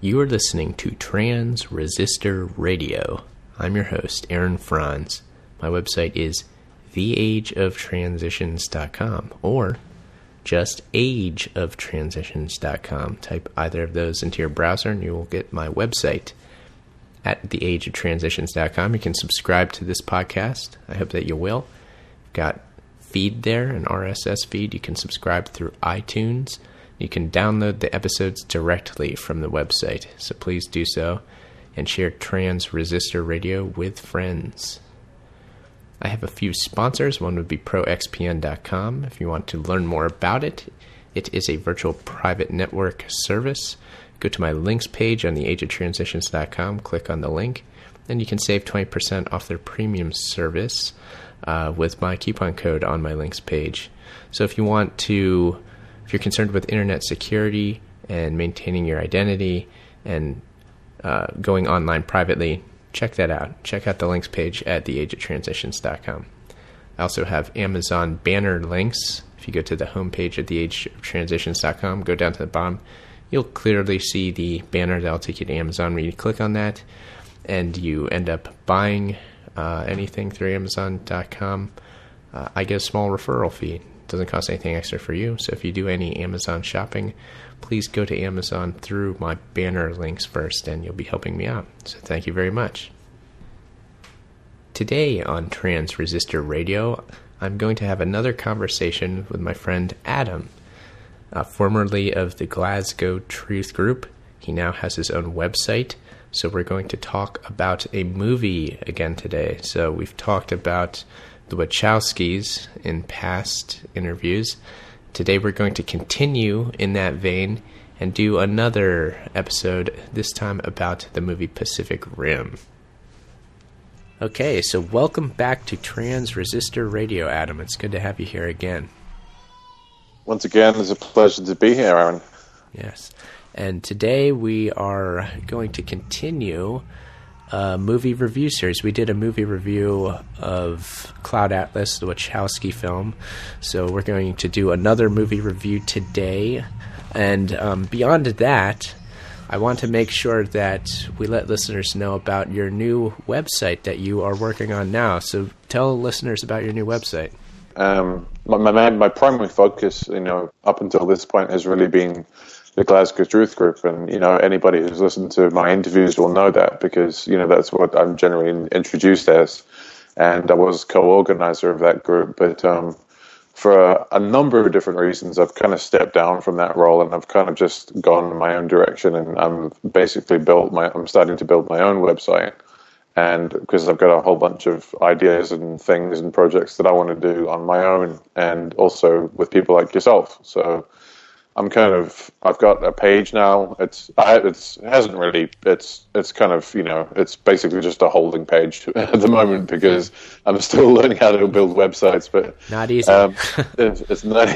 You are listening to Trans Resistor Radio. I'm your host, Aaron Franz. My website is theageoftransitions.com or just ageoftransitions.com. Type either of those into your browser and you will get my website. At theageoftransitions.com, you can subscribe to this podcast. I hope that you will. Got feed there, an RSS feed. You can subscribe through iTunes. You can download the episodes directly from the website, so please do so and share Trans Resistor Radio with friends. I have a few sponsors. One would be proxpn.com. If you want to learn more about it, it is a virtual private network service. Go to my links page on theageoftransitions.com, click on the link, and you can save 20% off their premium service with my coupon code on my links page. So if you're concerned with internet security and maintaining your identity and going online privately, check that out. Check out the links page at theageoftransitions.com. I also have Amazon banner links. If you go to the homepage at theageoftransitions.com, go down to the bottom, you'll clearly see the banner that'll take you to Amazon. When you click on that and you end up buying anything through Amazon.com, I get a small referral fee. Doesn't cost anything extra for you. So if you do any Amazon shopping, please go to Amazon through my banner links first and you'll be helping me out. So thank you very much. Today on Trans Resistor Radio, I'm going to have another conversation with my friend Adam, formerly of the Glasgow Truth Group. He now has his own website. So we're going to talk about a movie again today. So we've talked about the Wachowskis in past interviews. Today we're going to continue in that vein and do another episode, this time about the movie Pacific Rim. Okay, so welcome back to Trans Resistor Radio, Adam. It's good to have you here again. Once again, it's a pleasure to be here, Aaron. Yes, and today we are going to continue movie review series. We did a movie review of Cloud Atlas, the Wachowski film. So we're going to do another movie review today. And beyond that, I want to make sure that we let listeners know about your new website that you are working on now. So tell listeners about your new website. My primary focus, up until this point has really been the Glasgow Truth Group, and anybody who's listened to my interviews will know that because that's what I'm generally introduced as, and I was co-organizer of that group. But for a number of different reasons, I've kind of stepped down from that role, and I've kind of just gone in my own direction, and I'm starting to build my own website, and because I've got a whole bunch of ideas and things and projects that I want to do on my own, and also with people like yourself. So I've got a page now. It's kind of, it's basically just a holding page at the moment because I'm still learning how to build websites, but not easy. It's not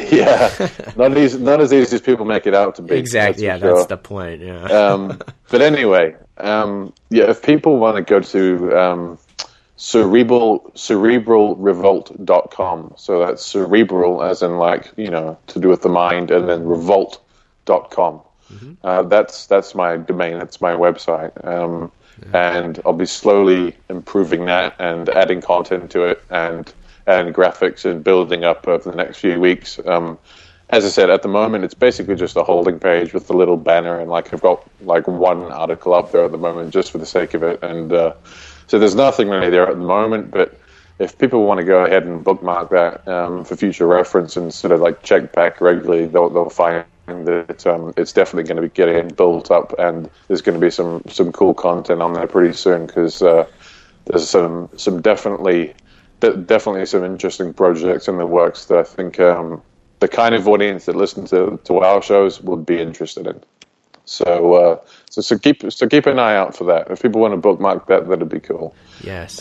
as easy as people make it out to be. Exactly. That's the point. Yeah. But anyway, if people want to go to, cerebralrevolt.com. So that's cerebral as in to do with the mind, and then revolt.com. Mm-hmm. That's my domain. That's my website. And I'll be slowly improving that and adding content to it and graphics and building up over the next few weeks. As I said, at the moment, it's basically just a holding page with a little banner, and I've got one article up there at the moment just for the sake of it. And so there's nothing really there at the moment, but if people want to go ahead and bookmark that for future reference and sort of check back regularly, they'll find that it's definitely going to be getting built up, and there's going to be some cool content on there pretty soon because there's some definitely some interesting projects in the works that I think the kind of audience that listens to our shows would be interested in. So keep an eye out for that. If people want to bookmark that, that'd be cool. Yes.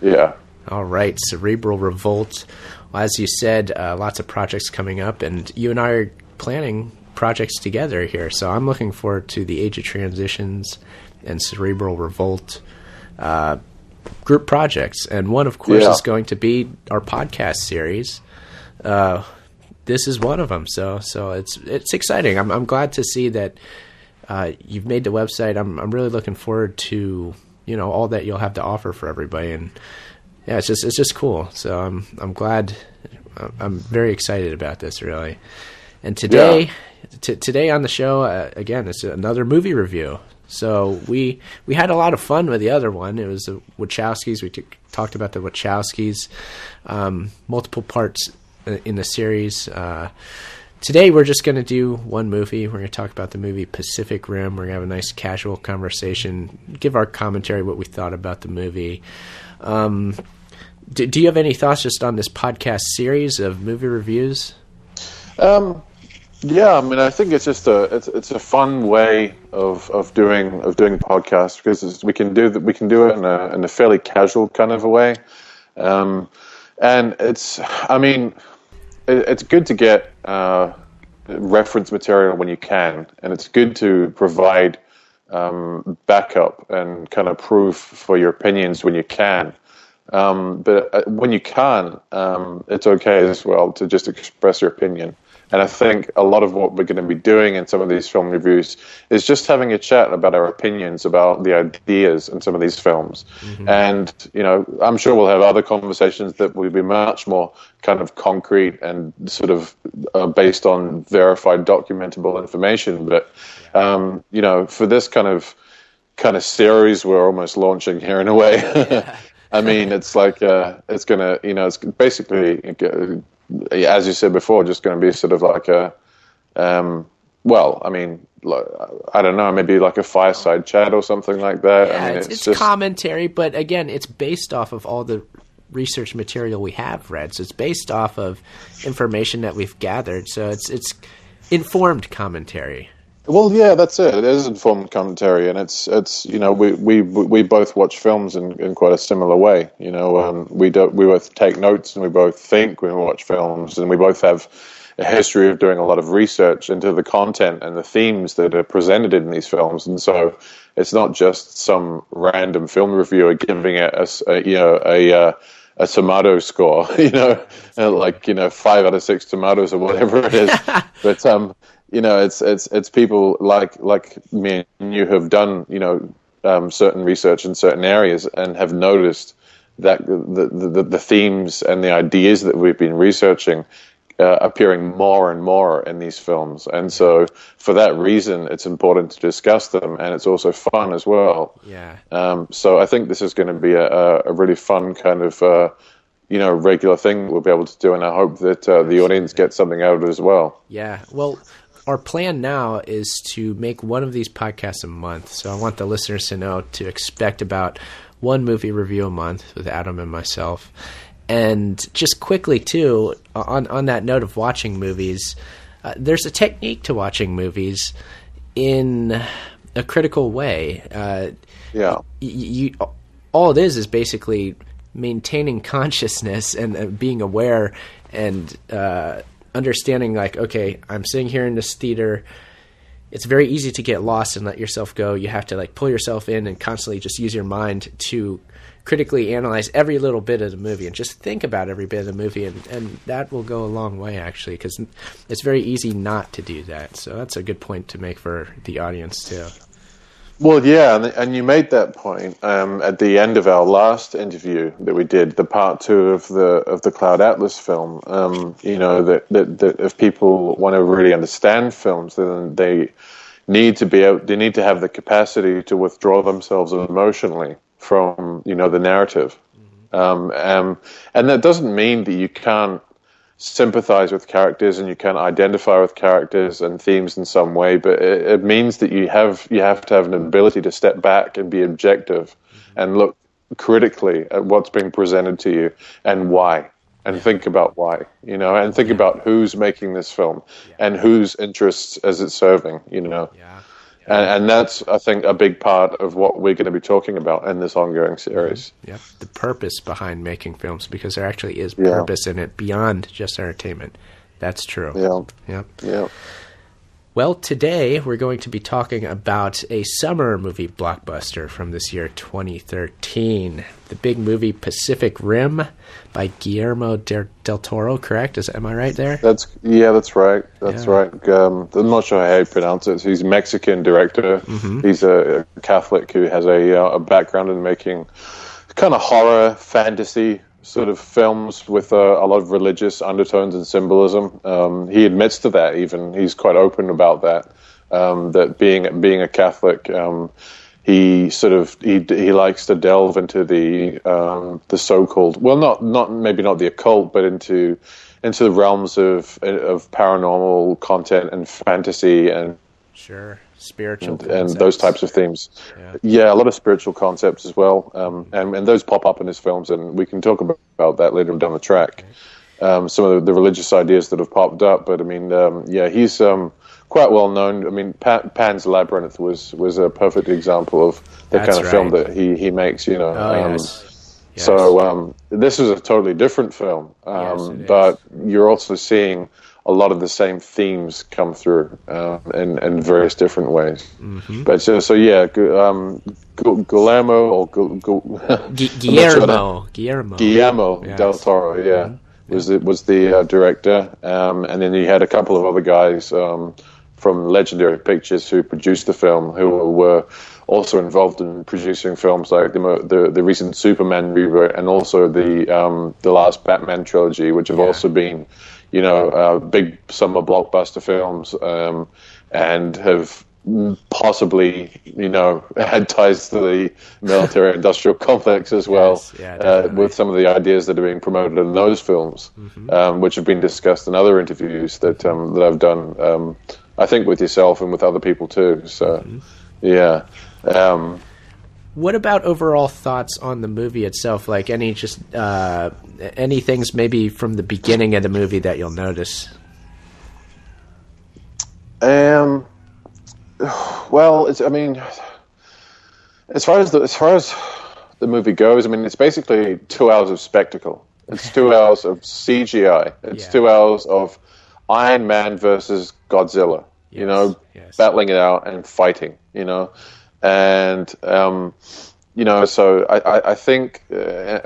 Yeah. All right. Cerebral Revolt. Well, as you said, lots of projects coming up, and you and I are planning projects together here. So I'm looking forward to the Age of Transitions and Cerebral Revolt group projects. And one, of course, is going to be our podcast series. This is one of them. So it's exciting. I'm glad to see that you've made the website. I'm really looking forward to, all that you'll have to offer for everybody. And yeah, it's just cool. So I'm glad. I'm very excited about this, really. And today, today on the show, again, it's another movie review. So we had a lot of fun with the other one. It was the Wachowskis. We talked about the Wachowskis, multiple parts in the series. Today we're just going to do one movie. We're going to talk about the movie Pacific Rim. We're going to have a nice casual conversation, give our commentary, what we thought about the movie. Do you have any thoughts just on this podcast series of movie reviews? Yeah, I mean, I think it's just it's a fun way of doing podcasts, because we can do it in a fairly casual kind of a way, and it's good to get reference material when you can, and it's good to provide backup and kind of proof for your opinions when you can. But when you can't, it's okay as well to just express your opinion. And I think a lot of what we're going to be doing in some of these film reviews is just having a chat about our opinions about the ideas in some of these films. Mm-hmm. And, I'm sure we'll have other conversations that will be much more kind of concrete and sort of based on verified, documentable information. But, for this kind of series we're almost launching here in a way, yeah. I mean, it's like, it's going to, it's basically, as you said before, just going to be sort of like a, I don't know, maybe like a fireside chat or something like that. Yeah, I mean, it's just commentary, but again, it's based off of all the research material we have read. So it's based off of information that we've gathered. So it's informed commentary. Well, yeah, that's it. It is informed commentary, and it's we both watch films in quite a similar way. We both take notes, and we both think when we watch films, and we both have a history of doing a lot of research into the content and the themes that are presented in these films. And so it's not just some random film reviewer giving it a tomato score, like 5 out of 6 tomatoes or whatever it is, but it's people like me and you have done, certain research in certain areas and have noticed that the themes and the ideas that we've been researching appearing more and more in these films. And so for that reason, it's important to discuss them, and it's also fun as well. Yeah. So I think this is going to be a really fun kind of, regular thing we'll be able to do, and I hope that the audience gets something out of it as well. Yeah. Well, our plan now is to make one of these podcasts a month. So I want the listeners to know to expect about one movie review a month with Adam and myself. And just quickly, too, on that note of watching movies, there's a technique to watching movies in a critical way. All it is basically maintaining consciousness and being aware and understanding, like, okay, I'm sitting here in this theater. It's very easy to get lost and let yourself go. You have to pull yourself in and constantly just use your mind to critically analyze every little bit of the movie and just think about every bit of the movie, and that will go a long way, actually, because it's very easy not to do that. So that's a good point to make for the audience too. Well, yeah, and you made that point at the end of our last interview that we did, the part 2 of the Cloud Atlas film. That if people want to really understand films, then they need to have the capacity to withdraw themselves emotionally from the narrative. Mm-hmm. And that doesn't mean that you can't sympathize with characters and you can identify with characters and themes in some way, but it means that you have to have an ability to step back and be objective, mm-hmm. and look critically at what's being presented to you and why, and think about why, and think about who's making this film and whose interests is it serving, And that's, I think, a big part of what we're going to be talking about in this ongoing series. Yeah, the purpose behind making films, because there actually is purpose in it beyond just entertainment. That's true. Yeah. Well, today we're going to be talking about a summer movie blockbuster from this year, 2013. The big movie Pacific Rim by Guillermo del Toro, correct? Am I right there? That's right. That's right. I'm not sure how you pronounce it. He's a Mexican director. Mm-hmm. He's a Catholic who has a background in making kind of horror, fantasy sort of films with a lot of religious undertones and symbolism. He admits to that. Even he's quite open about that. That being a Catholic, he likes to delve into the so-called, well, not maybe not the occult, but into the realms of paranormal content and fantasy and spiritual and those types of themes. Yeah, a lot of spiritual concepts as well, and those pop up in his films, and we can talk about that later down the track. Some of the religious ideas that have popped up, but I mean, he's quite well known. I mean, Pan's Labyrinth was a perfect example of the kind of film that he makes. Yes. So this is a totally different film, but you're also seeing a lot of the same themes come through in various different ways. Mm-hmm. But Guillermo or Guillermo del Toro, was the director, and then you had a couple of other guys from Legendary Pictures who produced the film, who were also involved in producing films like the recent Superman reboot and also the last Batman trilogy, which have also been big summer blockbuster films, and have possibly, had ties to the military-industrial complex as well, with some of the ideas that are being promoted in those films, which have been discussed in other interviews that I've done, I think with yourself and with other people too. So, what about overall thoughts on the movie itself? Like any things maybe from the beginning of the movie that you'll notice? Well, as far as the movie goes, I mean, it's basically 2 hours of spectacle. It's 2 hours of CGI. It's 2 hours of Iron Man versus Godzilla. Battling it out and fighting. And so I think in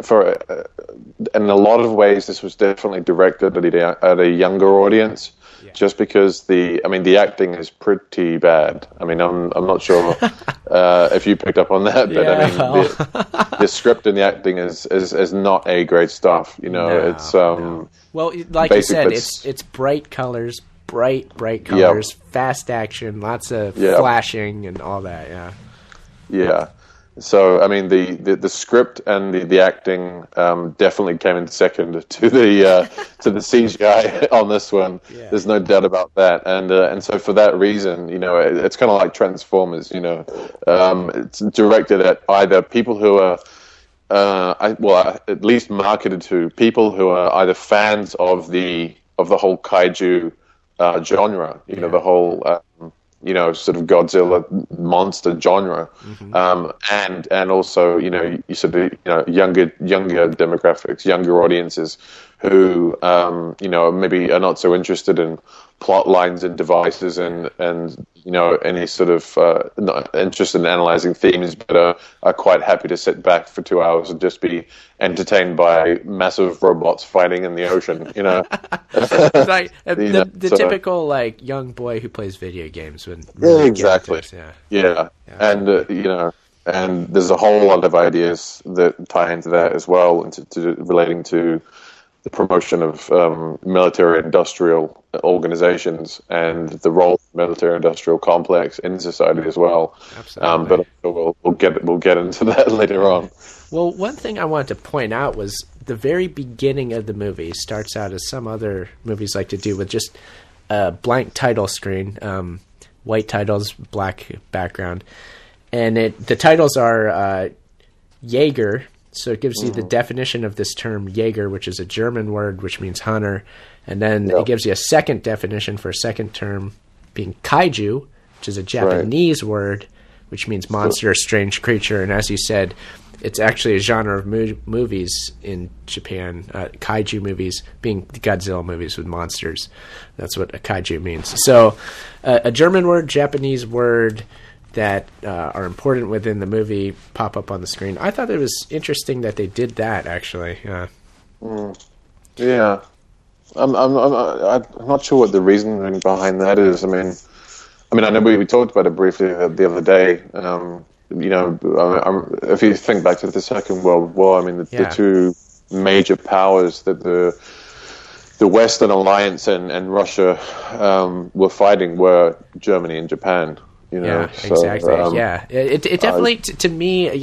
a lot of ways this was definitely directed at a younger audience, just because the acting is pretty bad. I mean, I'm not sure if you picked up on that, but the script and the acting is not A grade stuff. It's well, like you said, it's bright colors. Bright colors, fast action, lots of flashing and all that. Yeah. So I mean, the script and the acting definitely came in second to the CGI on this one. There's no doubt about that. And so for that reason, it's kind of like Transformers. It's directed at either people who are at least marketed to people who are either fans of the whole Kaiju genre, the whole sort of Godzilla monster genre, and also you sort of younger demographics, younger audiences who maybe are not so interested in plot lines and devices and any sort of not interested in analyzing themes, but are quite happy to sit back for 2 hours and just be entertained by massive robots fighting in the ocean. It's like the typical like young boy who plays video games when really exactly and and there's a whole lot of ideas that tie into that as well, into relating to the promotion of military-industrial organizations and the role of the military-industrial complex in society as well. Absolutely. But we'll get into that later on. Well, one thing I wanted to point out was the very beginning of the movie starts out as some other movies like to do, with just a blank title screen, white titles, black background, and the titles are Jaeger. So it gives you the definition of this term Jaeger, which is a German word which means hunter. And then it gives you a second definition for a second term being Kaiju, which is a Japanese word which means monster, strange creature. And as you said, it's actually a genre of movies in Japan, kaiju movies being Godzilla movies with monsters. That's what a kaiju means. So a German word, Japanese word that are important within the movie pop up on the screen. I thought it was interesting that they did that, actually. Yeah. I'm not sure what the reasoning behind that is. I mean, I know we talked about it briefly the other day. If you think back to the Second World War, I mean, the two major powers that the Western Alliance and Russia were fighting were Germany and Japan. Exactly. It definitely, to me, it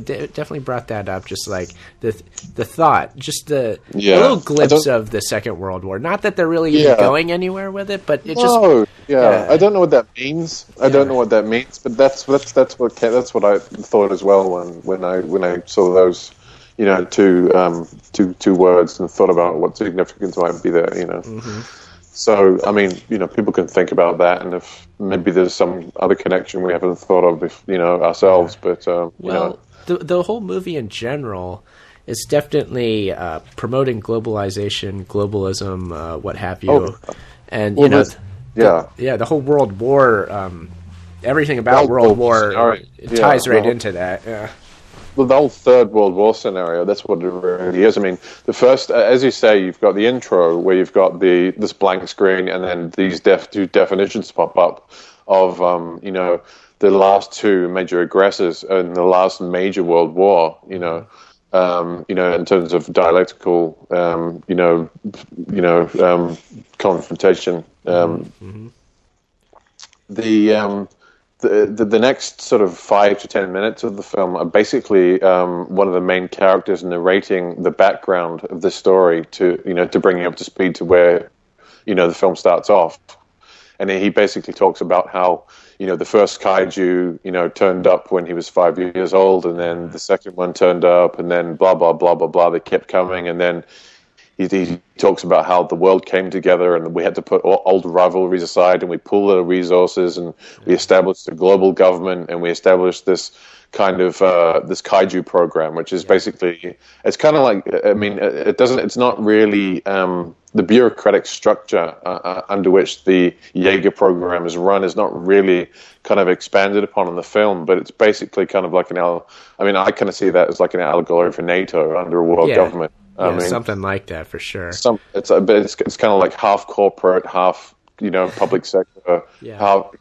definitely brought that up. Just like the thought, just a little glimpse of the Second World War. Not that they're really even going anywhere with it, but it just. I don't know what that means. I don't know what that means, but that's what I thought as well when I saw those, two words and thought about what significance might be there. Mm-hmm. So, I mean, people can think about that, and if maybe there's some other connection we haven't thought of, ourselves. But the whole movie in general is definitely promoting globalization, globalism, what have you, and the whole World War, everything about World War ties right into that. Yeah. Well, the whole Third World War scenario, that's what it really is. I mean, the first, as you say, you've got the intro where you've got this blank screen, and then these two definitions pop up of, the last two major aggressors in the last major World War, in terms of dialectical, confrontation. The next sort of 5 to 10 minutes of the film are basically one of the main characters narrating the background of the story to bring you up to speed to where the film starts off, and he basically talks about how the first kaiju turned up when he was 5 years old, and then the second one turned up, and then blah blah blah blah blah. They kept coming, and then he talks about how the world came together and we had to put old rivalries aside and we pooled our resources and we established a global government and we established this kind of this kaiju program, which is basically, it's kind of like, it's not really the bureaucratic structure under which the Jaeger program is run is not really kind of expanded upon in the film, but it's basically kind of like I kind of see that as like an allegory for NATO under a world government. Something like that for sure. It's kind of like half corporate, half public sector, half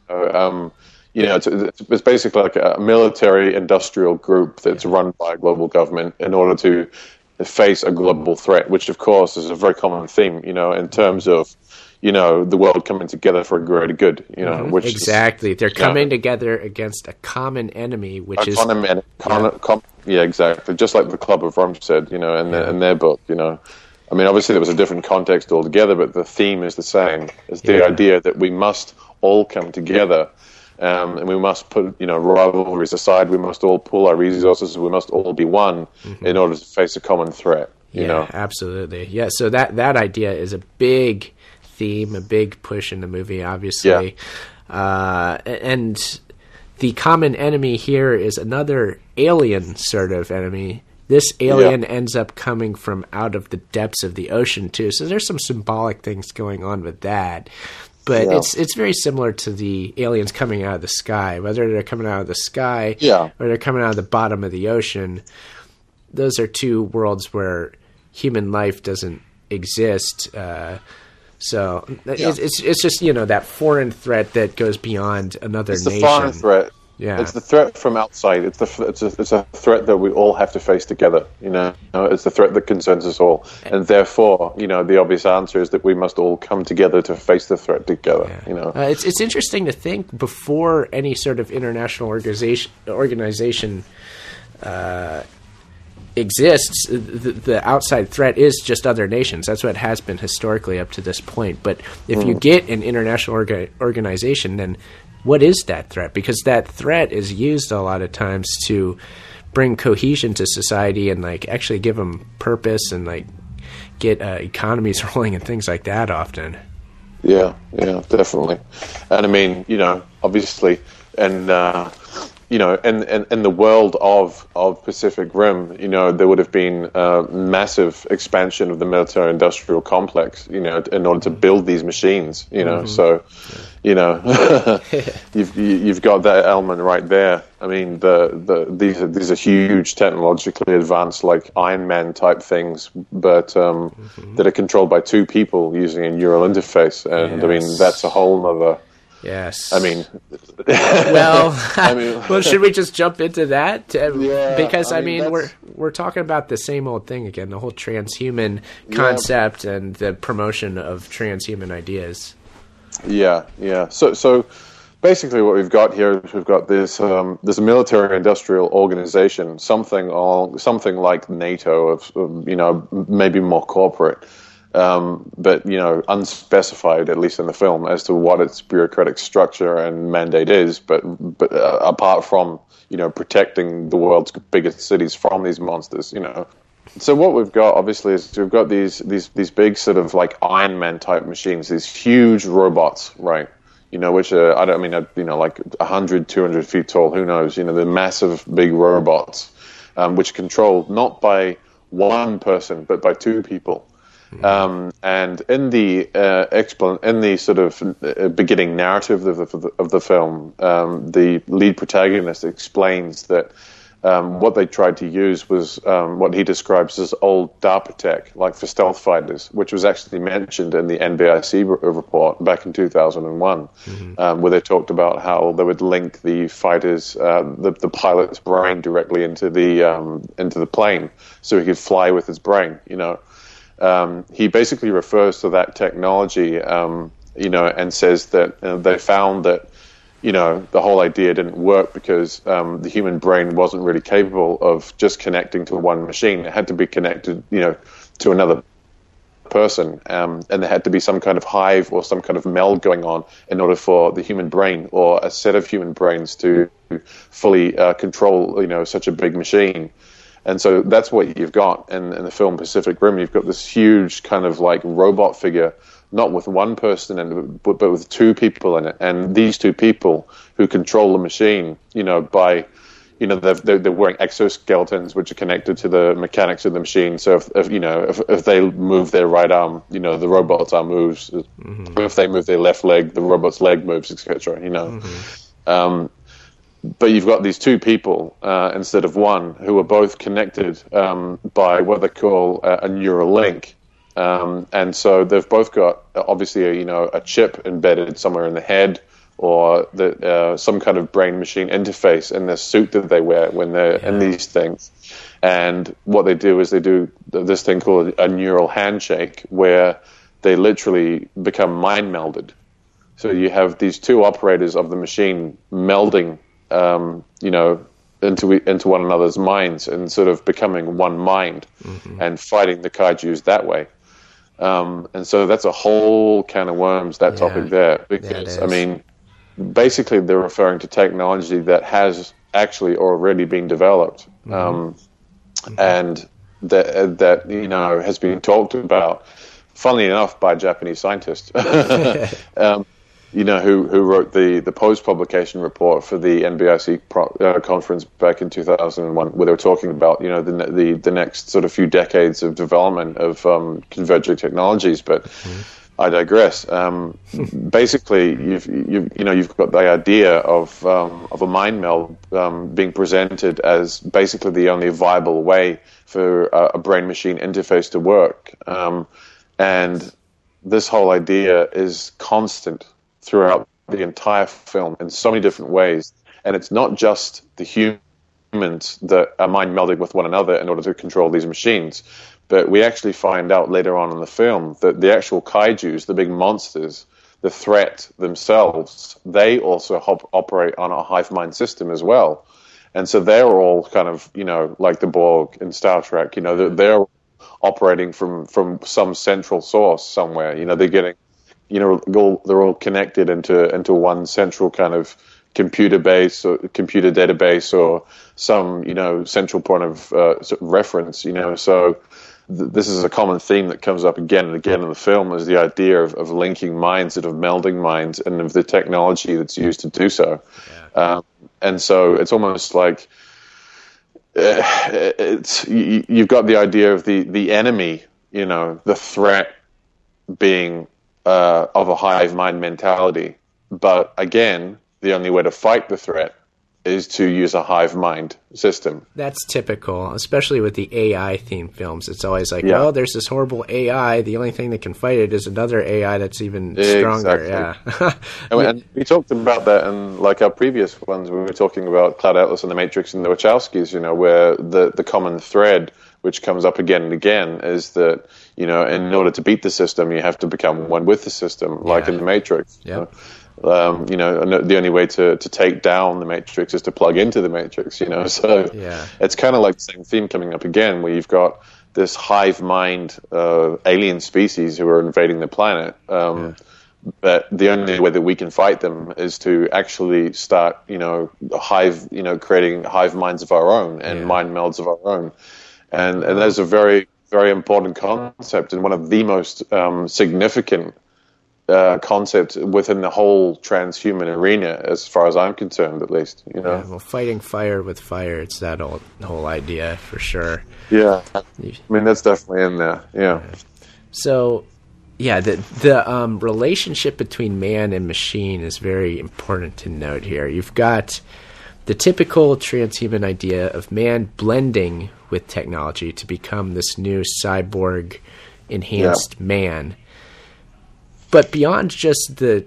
it's basically like a military industrial group that's run by a global government in order to face a global threat, which of course is a very common theme, in terms of the world coming together for a greater good, which exactly. They're coming together against a common enemy, which is exactly. Just like the Club of Rome said, in their book, obviously there was a different context altogether, but the theme is the same. It's the idea that we must all come together, and we must put, rivalries aside. We must all pool our resources. We must all be one in order to face a common threat. Absolutely. Yeah. So that idea is a big theme, a big push in the movie, obviously. And the common enemy here is another alien sort of enemy. This alien ends up coming from out of the depths of the ocean too. So there's some symbolic things going on with that. But it's very similar to the aliens coming out of the sky. Whether they're coming out of the sky or they're coming out of the bottom of the ocean, those are two worlds where human life doesn't exist. So it's just that foreign threat that goes beyond another nation. It's the foreign threat. Yeah, it's the threat from outside. It's a threat that we all have to face together. It's the threat that concerns us all, and therefore, the obvious answer is that we must all come together to face the threat together. It's interesting to think before any sort of international organization exists, the outside threat is just other nations. That's what it has been historically up to this point. But if you get an international organization, then what is that threat? Because that threat is used a lot of times to bring cohesion to society and actually give them purpose and get economies rolling and things like that often. Yeah, definitely. And obviously, and in the world of Pacific Rim, there would have been a massive expansion of the military-industrial complex, in order to build these machines, So, you've got that element right there. I mean, these are huge technologically advanced, like Iron Man type things, but that are controlled by two people using a neural interface, and yes. I mean that's a whole nother. Yes. I mean, well, should we just jump into that? Yeah, because we're talking about the same old thing again, the whole transhuman concept and the promotion of transhuman ideas. Yeah. So basically, what we've got here is we've got this military-industrial organization, something like NATO, maybe more corporate. But unspecified, at least in the film, as to what its bureaucratic structure and mandate is. But apart from protecting the world's biggest cities from these monsters, So what we've got obviously is we've got these big sort of like Iron Man type machines, these huge robots, right? Which are like 100, 200 feet tall. Who knows? They're massive, big robots, which are controlled not by one person but by two people. And in the sort of beginning narrative of the film, the lead protagonist explains that what they tried to use was what he describes as old DARPA tech, like for stealth fighters, which was actually mentioned in the NBIC report back in 2001, where they talked about how they would link the fighters, the pilot's brain directly into the plane, so he could fly with his brain, He basically refers to that technology, and says that they found that, the whole idea didn't work because the human brain wasn't really capable of just connecting to one machine. It had to be connected, to another person, and there had to be some kind of hive or some kind of meld going on in order for the human brain or a set of human brains to fully control, such a big machine. And so that's what you've got in the film Pacific Rim. You've got this huge kind of like robot figure, not with one person in it, but with two people in it. And these two people who control the machine, by, they're wearing exoskeletons which are connected to the mechanics of the machine. So if they move their right arm, the robot's arm moves. Mm-hmm. If they move their left leg, the robot's leg moves, etc. Mm-hmm. But you've got these two people instead of one who are both connected by what they call a neural link. And so they've both got obviously a chip embedded somewhere in the head or some kind of brain-machine interface in the suit that they wear when they're in these things. And what they do is they do this thing called a neural handshake where they literally become mind-melded. So you have these two operators of the machine melding into one another's minds and sort of becoming one mind and fighting the kaijus that way. And so that's a whole can of worms, that topic there, because, basically they're referring to technology that has actually already been developed and that has been talked about, funnily enough, by Japanese scientists. Who wrote the post-publication report for the NBIC conference back in 2001, where they were talking about, the next sort of few decades of development of converging technologies. But I digress. Basically, you've got the idea of a mind meld being presented as basically the only viable way for a brain-machine interface to work, and this whole idea is constant throughout the entire film in so many different ways. And it's not just the humans that are mind melding with one another in order to control these machines, but we actually find out later on in the film that the actual kaijus, the big monsters, the threat themselves, they also operate on a hive mind system as well. And so they're all kind of, like the Borg in Star Trek, they're operating from some central source somewhere. They're getting, they're all connected into one central kind of computer base or computer database or some, central point of sort of reference, So this is a common theme that comes up again and again in the film, is the idea of linking minds, of melding minds, and of the technology that's used to do so. And so it's almost like you've got the idea of the enemy, the threat being of a hive mind mentality. But again, the only way to fight the threat is to use a hive mind system. That's typical, especially with the AI themed films. It's always like, oh, there's this horrible AI. The only thing that can fight it is another AI that's even stronger. Exactly. Yeah. and we talked about that in like our previous ones. We were talking about Cloud Atlas and the Matrix and the Wachowskis, where the common thread which comes up again and again is that, in order to beat the system, you have to become one with the system, like in the Matrix. Yeah. The only way to take down the Matrix is to plug into the Matrix, so it's kind of like the same theme coming up again, where you've got this hive mind alien species who are invading the planet, but the only way that we can fight them is to actually start, creating hive minds of our own and mind melds of our own, and there's a very, very important concept and one of the most significant concept within the whole transhuman arena, as far as I'm concerned, at least. Yeah, well, fighting fire with fire, it's that whole idea for sure. Yeah, I mean that's definitely in there. Yeah. So, yeah, the relationship between man and machine is very important to note here. You've got the typical transhuman idea of man blending with technology to become this new cyborg enhanced man. But beyond just the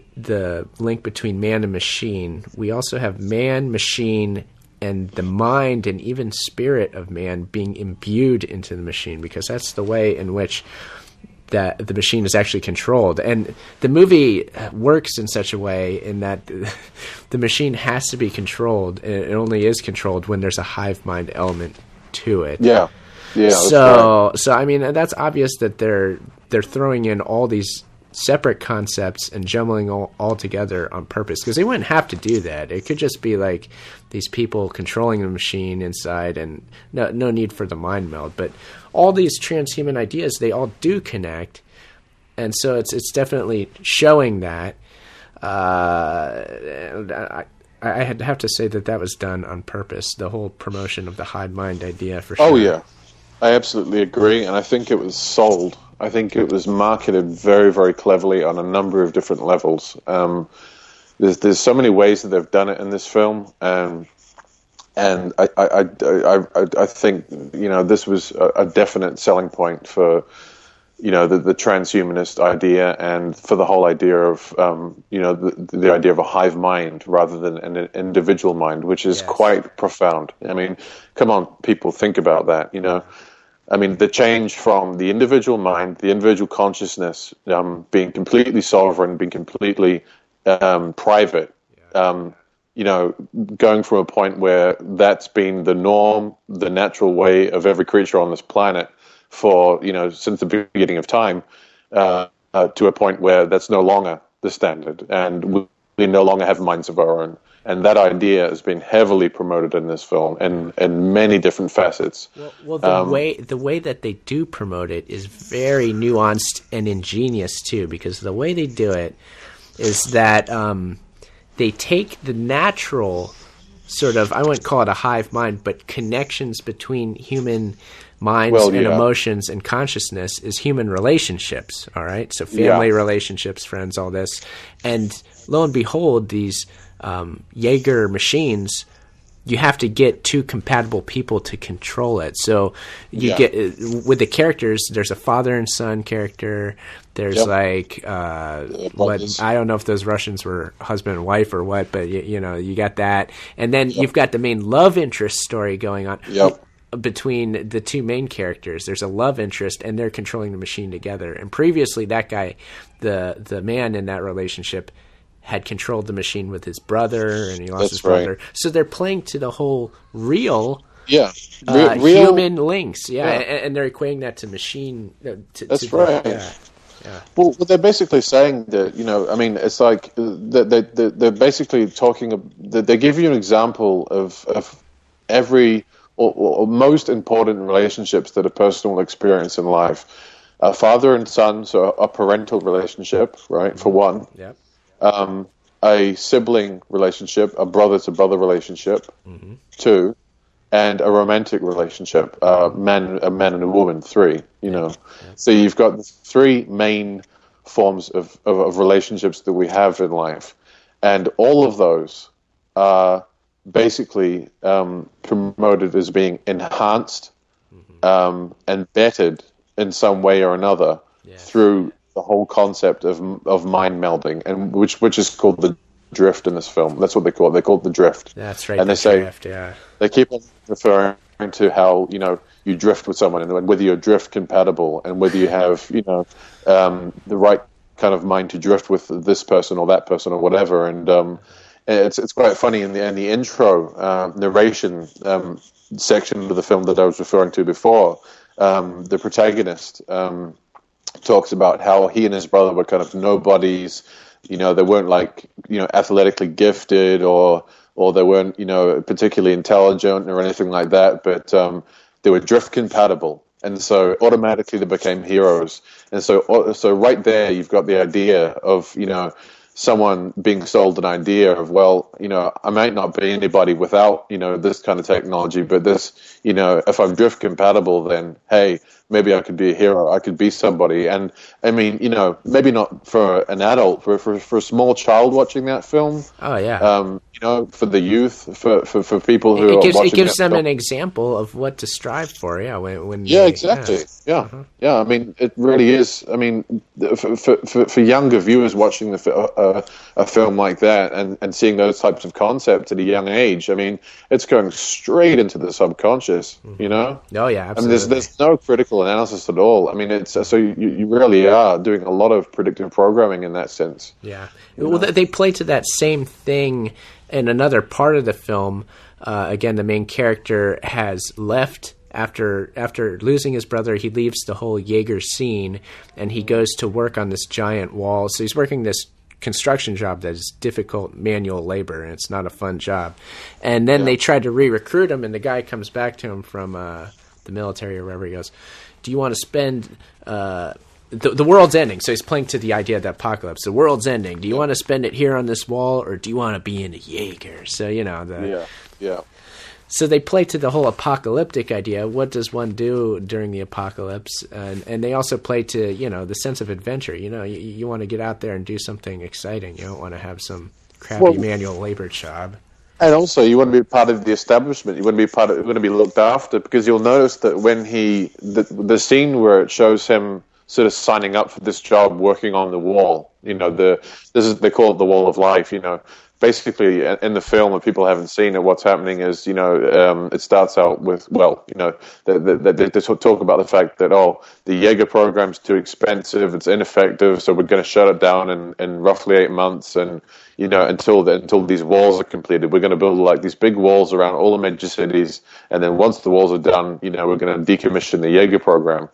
link between man and machine, we also have man, machine, and the mind and even spirit of man being imbued into the machine, because that's the way in which that the machine is actually controlled. And the movie works in such a way in that the machine has to be controlled, and it only is controlled when there's a hive mind element to it. Yeah. Yeah. So I mean, that's obvious that they're throwing in all these separate concepts and jumbling all together on purpose, because they wouldn't have to do that. It could just be like these people controlling the machine inside, and no need for the mind meld. But all these transhuman ideas, they all do connect, and so it's definitely showing that. I have to say that was done on purpose. The whole promotion of the hive mind idea, for sure. Oh yeah, I absolutely agree, and I think it was sold. I think it was marketed very, very cleverly on a number of different levels. There's so many ways that they've done it in this film, and I think this was a definite selling point for the transhumanist idea, and for the whole idea of the idea of a hive mind rather than an individual mind, which is quite profound. I mean, come on, people, think about that. I mean, the change from the individual mind, the individual consciousness, being completely sovereign, being completely private, going from a point where that's been the norm, the natural way of every creature on this planet for, since the beginning of time, to a point where that's no longer the standard, and we no longer have minds of our own. And that idea has been heavily promoted in this film, and many different facets. Well, the way that they do promote it is very nuanced and ingenious too, because the way they do it is that they take the natural sort of, I wouldn't call it a hive mind, but connections between human minds and emotions and consciousness is human relationships. All right, so family relationships, friends, all this, and lo and behold, these Jaeger machines, you have to get two compatible people to control it. So you get with the characters, there's a father and son character. There's what I don't know if those Russians were husband and wife or what, but you got that, and then you've got the main love interest story going on. Between the two main characters, there's a love interest, and they're controlling the machine together. And previously, that guy, the man in that relationship, had controlled the machine with his brother, and he lost his brother. So they're playing to the whole real human links, and they're equating that to machine. That's right. Yeah. Well, they're basically saying that, I mean, it's like they're basically talking. They give you an example of every or most important relationships that a person will experience in life. A father and son, so a parental relationship, right? For one. Yeah. a sibling relationship, a brother-to-brother relationship, 2, and a romantic relationship, a man and a woman, 3, So you've got the 3 main forms of relationships that we have in life. And all of those are basically promoted as being enhanced and bettered in some way or another through the whole concept of mind melding, and which is called the drift in this film. That's what they call it. They call it the drift. That's right. And they keep on referring to how you drift with someone, and whether you're drift compatible, and whether you have the right kind of mind to drift with this person or that person or whatever. And it's quite funny in the intro narration section of the film that I was referring to before. The protagonist talks about how he and his brother were kind of nobodies. They weren't athletically gifted or they weren't particularly intelligent or anything like that, but they were drift compatible, and so automatically they became heroes. And so right there you've got the idea of someone being sold an idea of, I might not be anybody without this kind of technology, but this if I'm drift compatible, then hey, maybe I could be a hero, I could be somebody. And I mean, maybe not for an adult, for a small child watching that film. Oh yeah. For the youth, for people who it gives them an example of what to strive for. Yeah, exactly. Yeah. I mean, it really is. I mean, for younger viewers watching a film like that and seeing those types of concepts at a young age, I mean, it's going straight into the subconscious. Oh yeah, absolutely. I mean, there's no critical analysis at all. I mean, it's so you really are doing a lot of predictive programming in that sense. Yeah. Well, they play to that same thing in another part of the film. Again, the main character has left after losing his brother. He leaves the whole Jaeger scene and he goes to work on this giant wall. So he's working this construction job that is difficult manual labor, and it's not a fun job. And then they try to re-recruit him, and the guy comes back to him from the military or wherever. He goes, do you want to spend the world's ending? So he's playing to the idea of the apocalypse. The world's ending. Do you want to spend it here on this wall, or do you want to be in a Jaeger? So So they play to the whole apocalyptic idea. What does one do during the apocalypse? And they also play to the sense of adventure. You want to get out there and do something exciting. You don't want to have some crappy manual labor job. And also, you want to be part of the establishment. You want to be looked after, because you'll notice that when the scene where it shows him sort of signing up for this job, working on the wall. They call it the wall of life. Basically, in the film, if people haven't seen it, what's happening is, it starts out with, they talk about the fact that, the Jaeger program's too expensive, it's ineffective, so we're going to shut it down in roughly 8 months, and, until these walls are completed, we're going to build these big walls around all the major cities, and then once the walls are done, we're going to decommission the Jaeger program.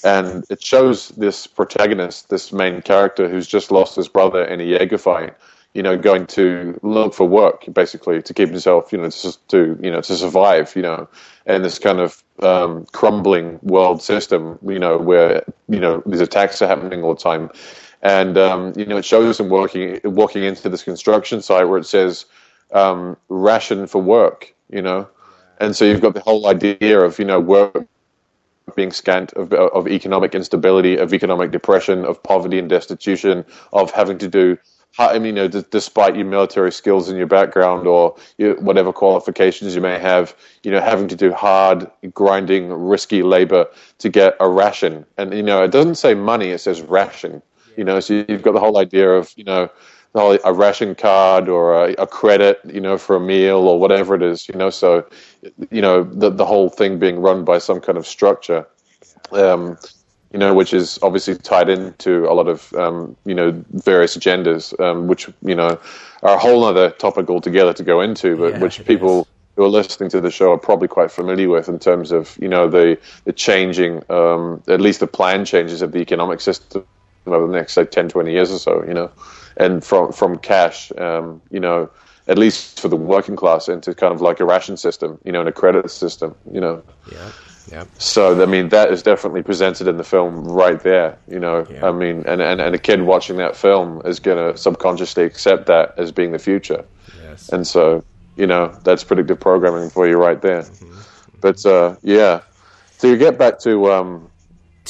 And it shows this protagonist, this main character who's just lost his brother in a Jaeger fight, going to look for work, basically, to keep himself, to survive, in this kind of crumbling world system, where, these attacks are happening all the time. And, it shows him walking into this construction site where it says, ration for work, And so you've got the whole idea of, work being scant, of economic instability, of economic depression, of poverty and destitution, of having to do, despite your military skills and your background or whatever qualifications you may have, having to do hard, grinding, risky labor to get a ration. And, it doesn't say money, it says ration. So you've got the whole idea of, a ration card or a credit, for a meal or whatever it is, so, the whole thing being run by some kind of structure, which is obviously tied into a lot of, various agendas, which, are a whole other topic altogether to go into, but which people who are listening to the show are probably quite familiar with in terms of, the changing, at least the planned changes of the economic system over the next, say, 10, 20 years or so, and from cash, at least for the working class, into kind of like a ration system, and a credit system, Yeah. Yep. So, I mean, that is definitely presented in the film right there, you know. Yeah. I mean, and a kid watching that film is going to subconsciously accept that as being the future. Yes. And so, you know, that's predictive programming for you right there. But, yeah. So you get back to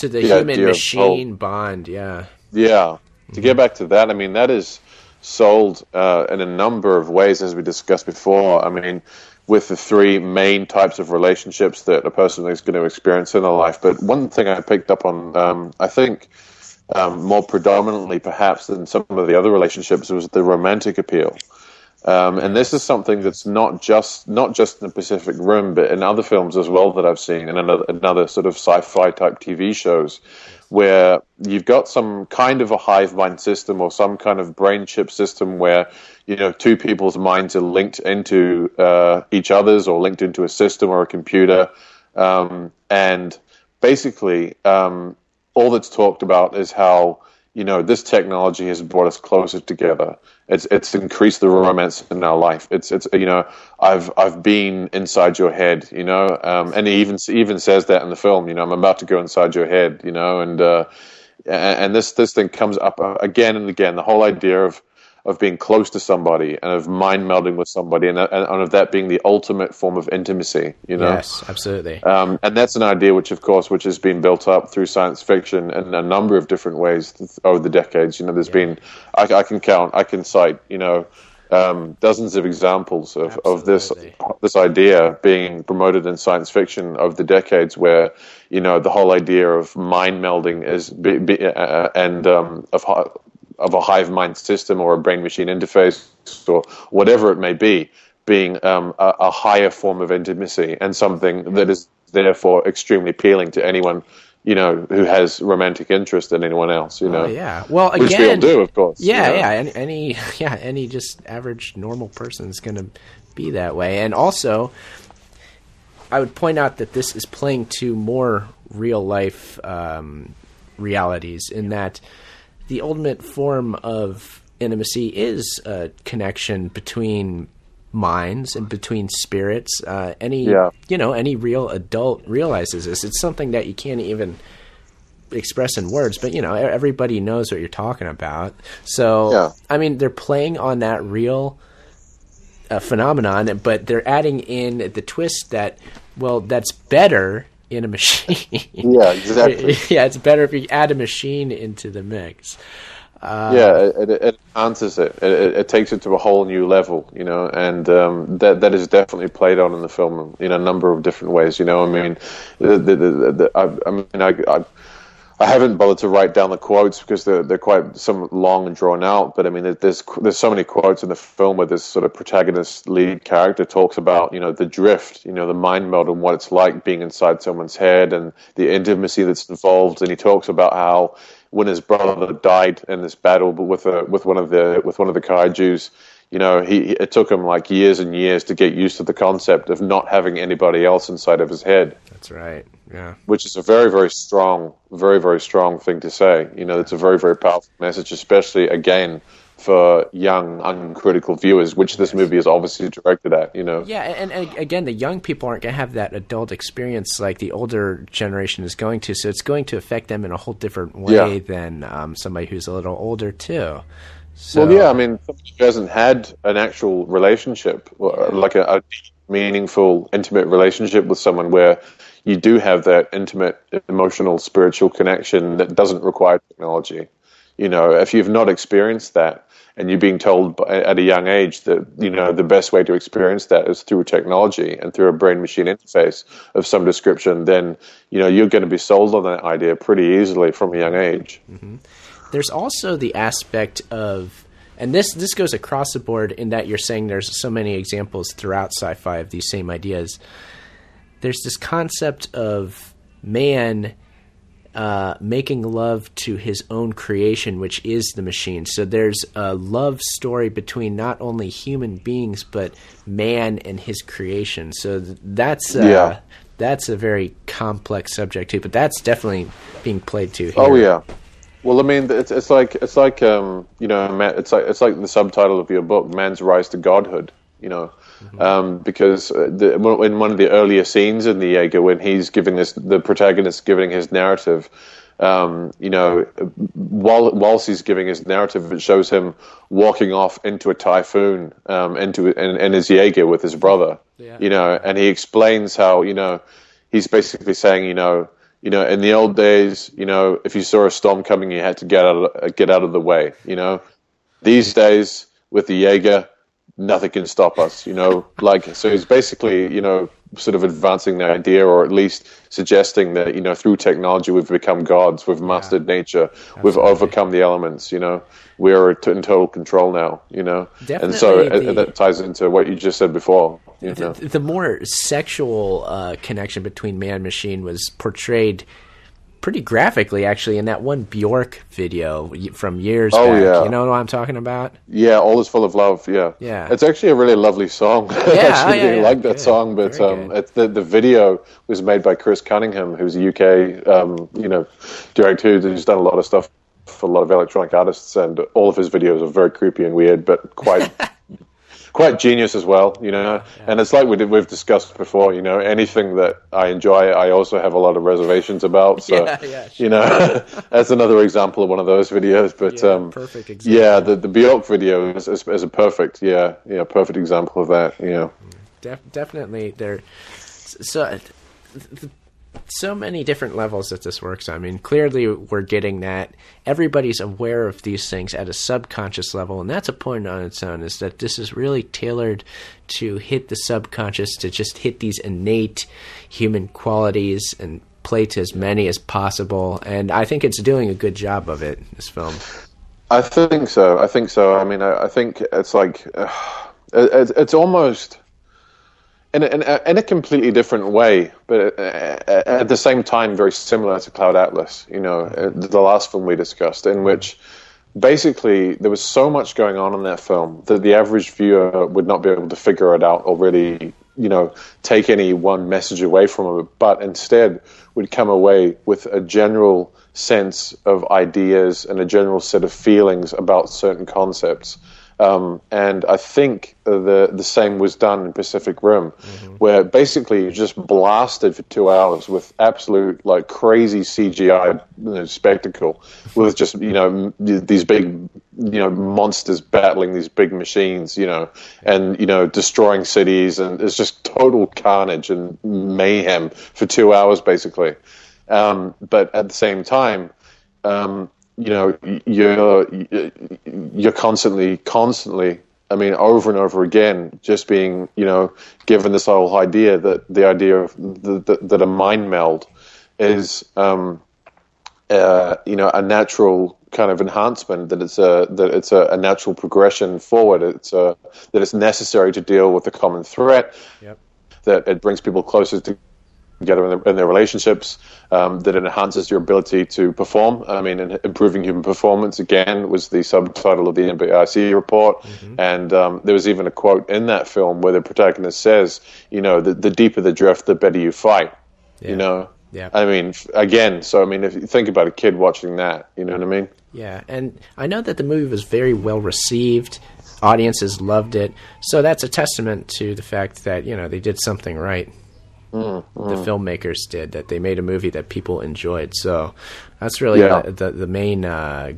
the human-machine bond, yeah. Yeah. To get back to that, I mean, that is sold in a number of ways, as we discussed before. I mean, with the three main types of relationships that a person is going to experience in their life. But one thing I picked up on, I think, more predominantly perhaps than some of the other relationships, was the romantic appeal. And this is something that's not just in the Pacific Rim, but in other films as well that I've seen, and another sort of sci-fi type TV shows, where you've got some kind of a hive mind system or some kind of brain chip system where, you know, two people's minds are linked into each other's, or linked into a system or a computer, and basically all that's talked about is how, you know, this technology has brought us closer together. It's increased the romance in our life. It's you know, I've been inside your head, you know, and he even says that in the film. You know, I'm about to go inside your head, you know, and this thing comes up again and again. The whole idea of being close to somebody and of mind melding with somebody, and of that being the ultimate form of intimacy, you know. Yes, absolutely. And that's an idea which has been built up through science fiction in a number of different ways over the decades. You know, there's been, I can cite, you know, dozens of examples of this idea being promoted in science fiction over the decades, where, you know, the whole idea of mind melding is of a hive mind system or a brain machine interface or whatever it may be, being a higher form of intimacy, and something that is therefore extremely appealing to anyone, you know, who has romantic interest in anyone else, you know. Yeah. Well, again, which we all do, of course. Yeah, you know? Any just average normal person is going to be that way. And also, I would point out that this is playing to more real life realities, in that the ultimate form of intimacy is a connection between minds and between spirits. Any real adult realizes this. It's something that you can't even express in words, but, you know, everybody knows what you're talking about. So, I mean, they're playing on that real phenomenon, but they're adding in the twist that, well, that's better in a machine. Yeah, exactly. Yeah, it's better if you add a machine into the mix. It enhances it. It takes it to a whole new level, you know, and that is definitely played on in the film in a number of different ways. You know, I mean, I haven't bothered to write down the quotes because they're quite some long and drawn out. But I mean, there's so many quotes in the film where this sort of protagonist lead character talks about, you know, the drift, you know, the mind meld, and what it's like being inside someone's head, and the intimacy that's involved. And he talks about how when his brother died in this battle, but with one of the Kaijus, you know, it took him like years and years to get used to the concept of not having anybody else inside of his head. That's right. Yeah. Which is a very, very strong thing to say. You know, it's a very, very powerful message, especially, again, for young, uncritical viewers, which this movie is obviously directed at, you know. Yeah, and again, the young people aren't going to have that adult experience like the older generation is going to, so it's going to affect them in a whole different way than somebody who's a little older, too. So, well, yeah, I mean, somebody who hasn't had an actual relationship, like a meaningful, intimate relationship with someone where you do have that intimate, emotional, spiritual connection that doesn't require technology. You know, if you've not experienced that, and you're being told at a young age that, you know, the best way to experience that is through technology and through a brain-machine interface of some description, then, you know, you're going to be sold on that idea pretty easily from a young age. Mm-hmm. There's also the aspect of, and this goes across the board in that you're saying there's so many examples throughout sci-fi of these same ideas. There's this concept of man making love to his own creation, which is the machine. So there's a love story between not only human beings, but man and his creation. So that's a very complex subject too, but that's definitely being played to here. Oh yeah. Well, I mean, it's like you know, it's like the subtitle of your book, Man's Rise to Godhood. You know, because in one of the earlier scenes in the Jaeger, when he's giving the protagonist giving his narrative, whilst he's giving his narrative, it shows him walking off into a typhoon, in his Jaeger with his brother, and he explains how, he's basically saying, in the old days, if you saw a storm coming, you had to get out of the way, These days, with the Jaeger, nothing can stop us, so he's basically, sort of advancing the idea, or at least suggesting that, through technology, we've become gods, we've mastered nature, we've overcome the elements, we're in total control now, Definitely. And so that ties into what you just said before. The more sexual connection between man and machine was portrayed pretty graphically, actually, in that one Bjork video from years back. Yeah. You know what I'm talking about? Yeah, All Is Full of Love. Yeah, it's actually a really lovely song. I actually really like that song, but the video was made by Chris Cunningham, who's a UK director who's done a lot of stuff for a lot of electronic artists, and all of his videos are very creepy and weird, but quite genius as well, And it's like we've discussed before, anything that I enjoy, I also have a lot of reservations about. So, that's another example of one of those videos. But perfect example. The Bjork video is a perfect, perfect example of that. Definitely, so many different levels that this works on. I mean, clearly we're getting that everybody's aware of these things at a subconscious level, and that's a point on its own, is that this is really tailored to hit the subconscious, to just hit these innate human qualities and play to as many as possible. And I think it's doing a good job of it, this film. I think so. I mean, I think it's like it's almost in a completely different way, but at the same time very similar to Cloud Atlas, the last film we discussed, in which basically there was so much going on in that film that the average viewer would not be able to figure it out or really, take any one message away from it, but instead would come away with a general sense of ideas and a general set of feelings about certain concepts. And I think the same was done in Pacific Rim, where basically you just blasted for 2 hours with absolute crazy CGI spectacle, with just these big monsters battling these big machines, and destroying cities, and it's just total carnage and mayhem for 2 hours basically. But at the same time, you're constantly, I mean, over and over again, just being, given this whole idea that the idea of that a mind meld is, a natural kind of enhancement, that it's a natural progression forward. That it's necessary to deal with the common threat. Yep. That it brings people closer together in their relationships, that it enhances your ability to perform. I mean, improving human performance, again, was the subtitle of the NBIC report. And there was even a quote in that film where the protagonist says, the deeper the drift, the better you fight. Yeah. I mean, again, so I mean, if you think about a kid watching that, you know what I mean? Yeah, and I know that the movie was very well received. Audiences loved it. So that's a testament to the fact that, they did something right. The filmmakers did, that they made a movie that people enjoyed. So that's really the main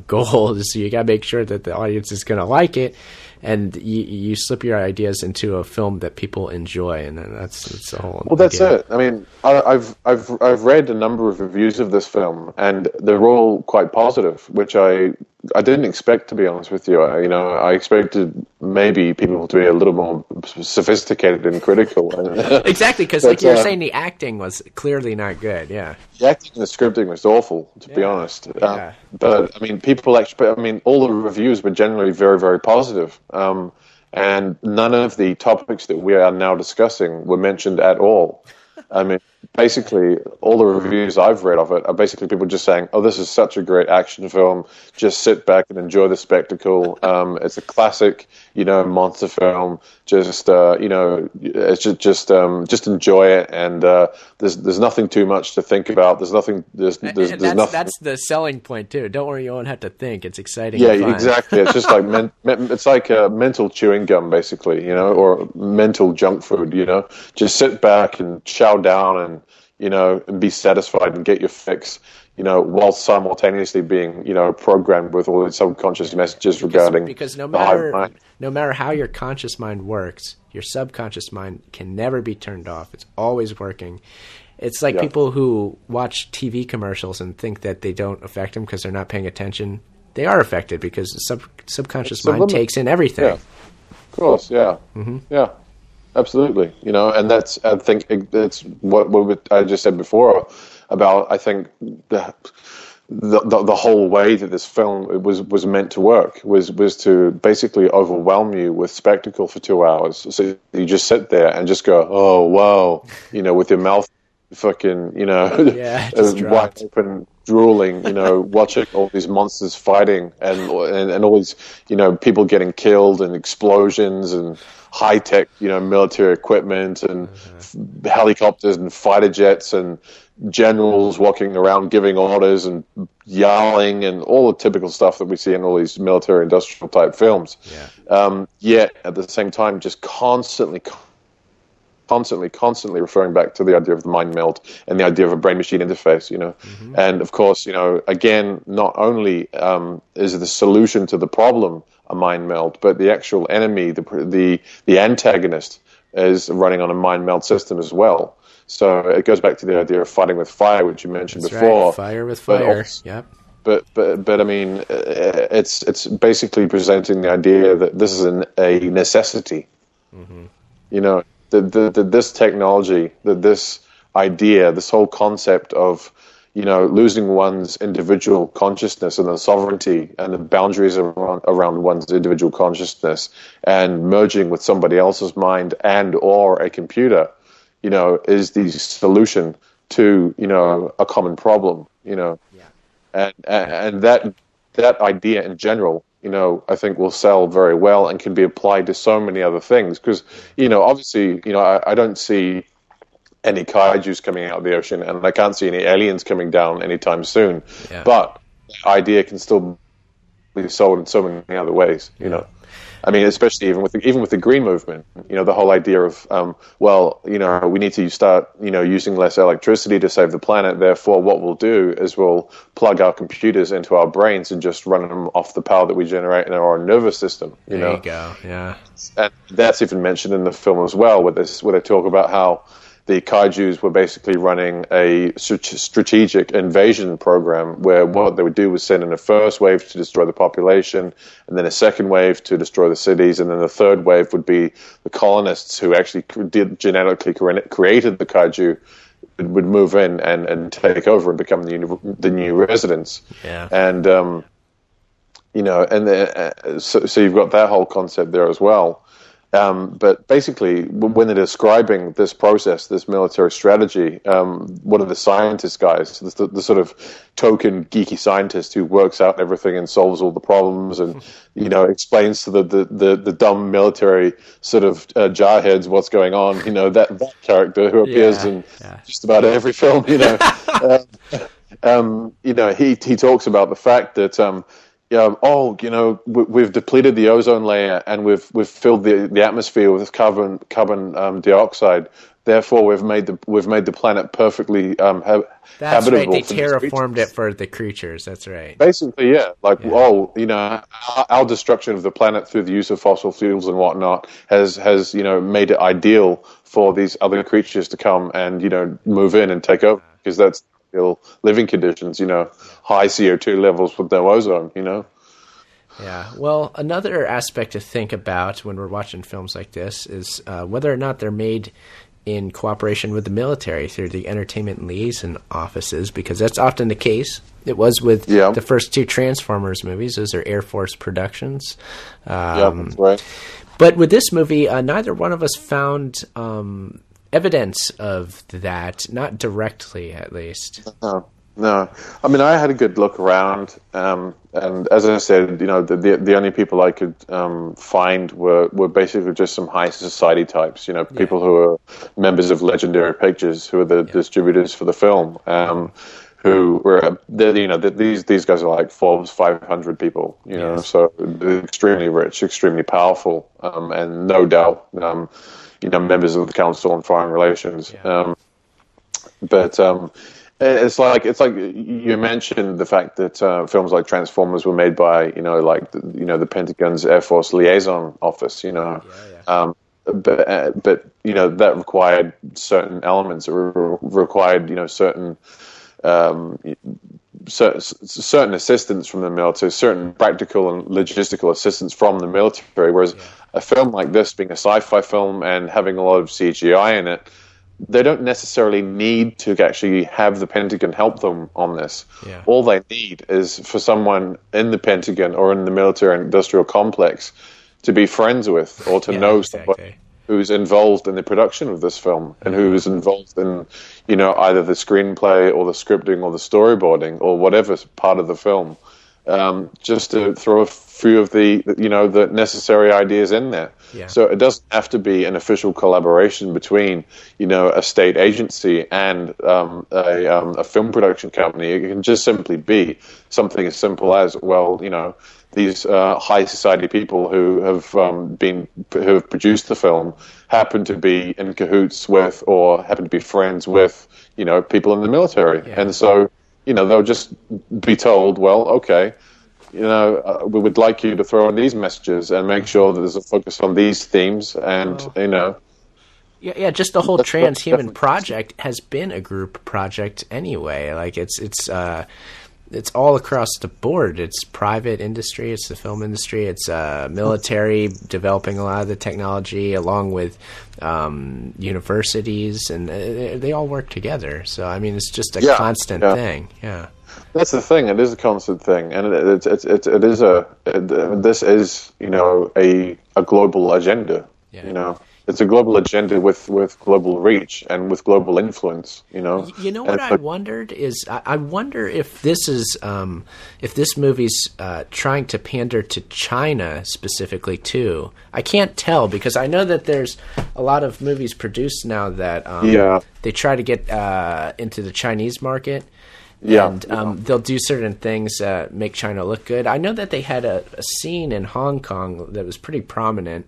goal, is you got to make sure that the audience is going to like it, and you slip your ideas into a film that people enjoy, and then that's the whole. Well, that's it. I mean, I've read a number of reviews of this film, and they're all quite positive, which I didn't expect, to be honest with you. I expected maybe people to be a little more sophisticated and critical. Exactly, because like you're saying, the acting was clearly not good. Yeah, the acting and the scripting was awful, to be honest. But I mean, all the reviews were generally very, very positive. And none of the topics that we are now discussing were mentioned at all. I mean, basically all the reviews I've read of it are basically people just saying, "Oh, this is such a great action film. Just sit back and enjoy the spectacle. It's a classic, monster film. Just it's just enjoy it. And there's nothing too much to think about. There's nothing. There's nothing. That's the selling point too. Don't worry, you won't have to think. It's exciting. Yeah, and fun. exactly. It's just like it's like mental chewing gum, basically, or mental junk food. Just sit back and chow down and be satisfied and get your fix. While simultaneously being, programmed with all these subconscious messages regarding because no matter how your conscious mind works, your subconscious mind can never be turned off. It's always working. It's like people who watch TV commercials and think that they don't affect them because they're not paying attention. They are affected because the subconscious mind takes in everything. Yeah. Of course, yeah. Mm-hmm. Yeah, absolutely. And that's, I think, it's what I just said before about, I think, the whole way that this film was meant to work was to basically overwhelm you with spectacle for 2 hours. So you just sit there and just go, oh, wow, with your mouth fucking, wide open, drooling, watching all these monsters fighting and all these, people getting killed and explosions and high-tech, military equipment and helicopters and fighter jets and generals walking around giving orders and yelling and all the typical stuff that we see in all these military industrial type films. Yet at the same time, just constantly referring back to the idea of the mind meld and the idea of a brain-machine interface, And of course, again, not only is the solution to the problem a mind meld, but the actual enemy, the antagonist, is running on a mind meld system as well. So it goes back to the idea of fighting with fire, which you mentioned before. Right. Fire with fire. Yep. But I mean, it's basically presenting the idea that this is a necessity. This technology, this idea, this whole concept of, losing one's individual consciousness and the sovereignty and the boundaries around one's individual consciousness and merging with somebody else's mind and or a computer, is the solution to, a common problem, and that idea in general, I think will sell very well and can be applied to so many other things. Because, obviously, I don't see any kaijus coming out of the ocean, and I can't see any aliens coming down anytime soon. Yeah. But the idea can still be sold in so many other ways, I mean, especially even with the green movement, the whole idea of, we need to start, using less electricity to save the planet. Therefore, what we'll do is we'll plug our computers into our brains and just run them off the power that we generate in our own nervous system. There you go. Yeah. And that's even mentioned in the film as well, where they talk about how the kaijus were basically running a strategic invasion program where what they would do was send in a first wave to destroy the population, and then a second wave to destroy the cities, and then the third wave would be the colonists who actually genetically created the kaiju would move in and take over and become the new residents. Yeah. And, so you've got that whole concept there as well. But basically, when they're describing this process, this military strategy, one of the scientist guys, the sort of token geeky scientist who works out everything and solves all the problems and, explains to the dumb military sort of jarheads what's going on, that character who appears in just about every film, he talks about the fact that, we've depleted the ozone layer and we've filled the atmosphere with carbon dioxide. Therefore, we've made the planet perfectly habitable. That's right. They terraformed it for the creatures. That's right. Basically, yeah. Our destruction of the planet through the use of fossil fuels and whatnot has made it ideal for these other creatures to come and move in and take over, because that's living conditions, high CO2 levels with no ozone, Yeah. Well, another aspect to think about when we're watching films like this is whether or not they're made in cooperation with the military through the entertainment liaison offices, because that's often the case. It was with the first two Transformers movies. Those are Air Force productions. That's right. But with this movie, neither one of us found evidence of that, not directly at least. No. I mean, I had a good look around, and as I said, the only people I could find were basically just some high society types, people who are members of Legendary Pictures, who are the distributors for the film, who were, these guys are like Forbes 500 people, so they're extremely rich, extremely powerful, and no doubt, members of the Council on Foreign Relations. But it's like you mentioned the fact that films like Transformers were made by the Pentagon's Air Force Liaison Office, but that required certain elements. It required certain certain assistance from the military, certain practical and logistical assistance from the military. Whereas a film like this, being a sci-fi film and having a lot of CGI in it, they don't necessarily need to actually have the Pentagon help them on this. Yeah. All they need is for someone in the Pentagon or in the military industrial complex to be friends with, or to know somebody who's involved in the production of this film and who is involved in, either the screenplay or the scripting or the storyboarding or whatever part of the film, just to throw a few of the necessary ideas in there. Yeah. So it doesn't have to be an official collaboration between, a state agency and a film production company. It can just simply be something as simple as, these high society people who have produced the film happen to be in cahoots with, or happen to be friends with, people in the military, and so they'll just be told, well, okay, we would like you to throw in these messages and make sure that there's a focus on these themes, and Yeah, just the whole transhuman project has been a group project anyway. Like it's all across the board. It's private industry, it's the film industry, it's military developing a lot of the technology along with universities, and they all work together. So I mean, it's just a constant thing. Yeah, that's the thing. It is a constant thing, and this is a global agenda. Yeah. It's a global agenda with global reach and with global influence, what I wondered is, I wonder if this is if this movie's trying to pander to China specifically too. I can't tell, because I know that there's a lot of movies produced now that they try to get into the Chinese market. And they'll do certain things that make China look good. I know that they had a scene in Hong Kong that was pretty prominent.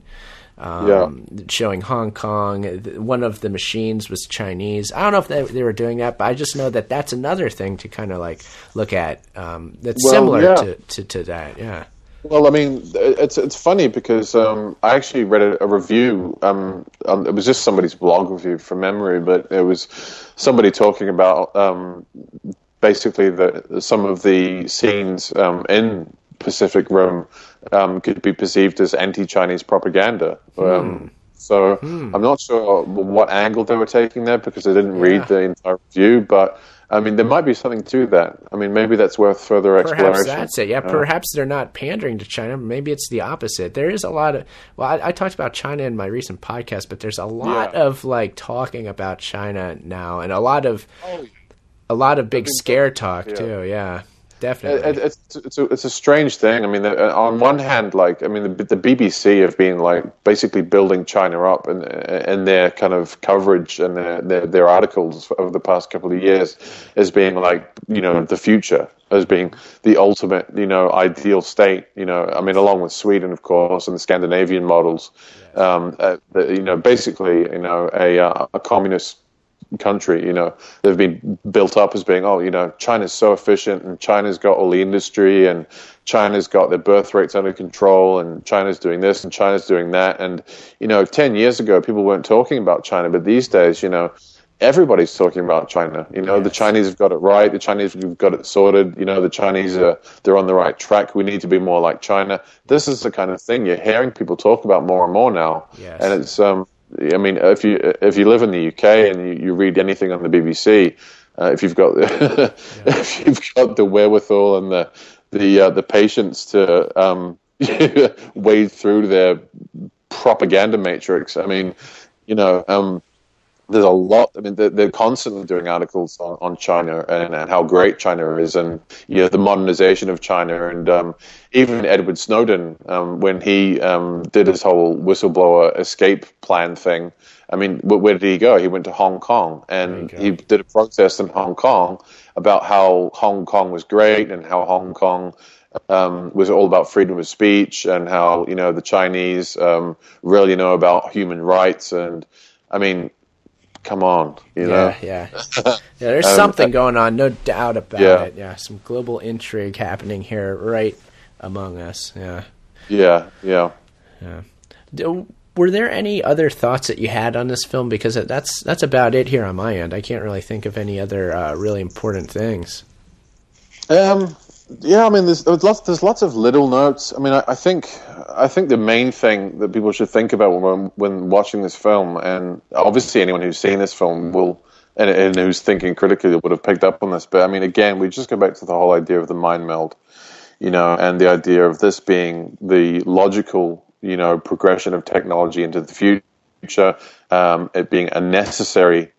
Showing Hong Kong. One of the machines was Chinese. I don't know if they were doing that, but I just know that that's another thing to kind of like look at. That's similar to that. Yeah. Well, I mean, it's funny because I actually read a review. It was just somebody's blog review from memory, but it was somebody talking about basically some of the scenes in Pacific Rim could be perceived as anti-Chinese propaganda. So I'm not sure what angle they were taking there, because I didn't read the entire review, but I mean, there might be something to that. I mean, maybe that's worth further exploration. Perhaps that's it. Yeah, perhaps they're not pandering to China. Maybe it's the opposite. There is a lot of... Well, I talked about China in my recent podcast, but there's a lot of talking about China now, and a lot of big scare talk too. Yeah. Definitely, it's a strange thing. I mean, on one hand, the BBC have been basically building China up, and their kind of coverage and their articles over the past couple of years as being the future, as being the ultimate ideal state. I mean, along with Sweden, of course, and the Scandinavian models. Basically, a communist country, they've been built up as being, China's so efficient, and China's got all the industry, and China's got their birth rates under control, and China's doing this and China's doing that. And 10 years ago people weren't talking about China, but these days everybody's talking about China. The Chinese have got it right, the Chinese have got it sorted, the Chinese they're on the right track, we need to be more like China. This is the kind of thing you're hearing people talk about more and more now. And it's I mean, if you live in the UK and you read anything on the BBC, if you've got if you've got the wherewithal and the patience to wade through their propaganda matrix, I mean, there's a lot. I mean, they're constantly doing articles on China and how great China is, and the modernization of China, and even Edward Snowden, when he did his whole whistleblower escape plan thing. I mean, where did he go? He went to Hong Kong, and he did a protest in Hong Kong about how Hong Kong was great and how Hong Kong was all about freedom of speech, and how the Chinese really know about human rights. And I mean, come on, Yeah, there's something going on, no doubt about it. Yeah, some global intrigue happening here, right among us. Yeah. Were there any other thoughts that you had on this film? Because that's about it here on my end. I can't really think of any other really important things. Yeah, I mean, there's lots of little notes. I mean, I think the main thing that people should think about when watching this film, and obviously anyone who's seen this film will, and who's thinking critically would have picked up on this. But I mean, again, we just go back to the whole idea of the mind meld, and the idea of this being the logical, progression of technology into the future, it being a necessary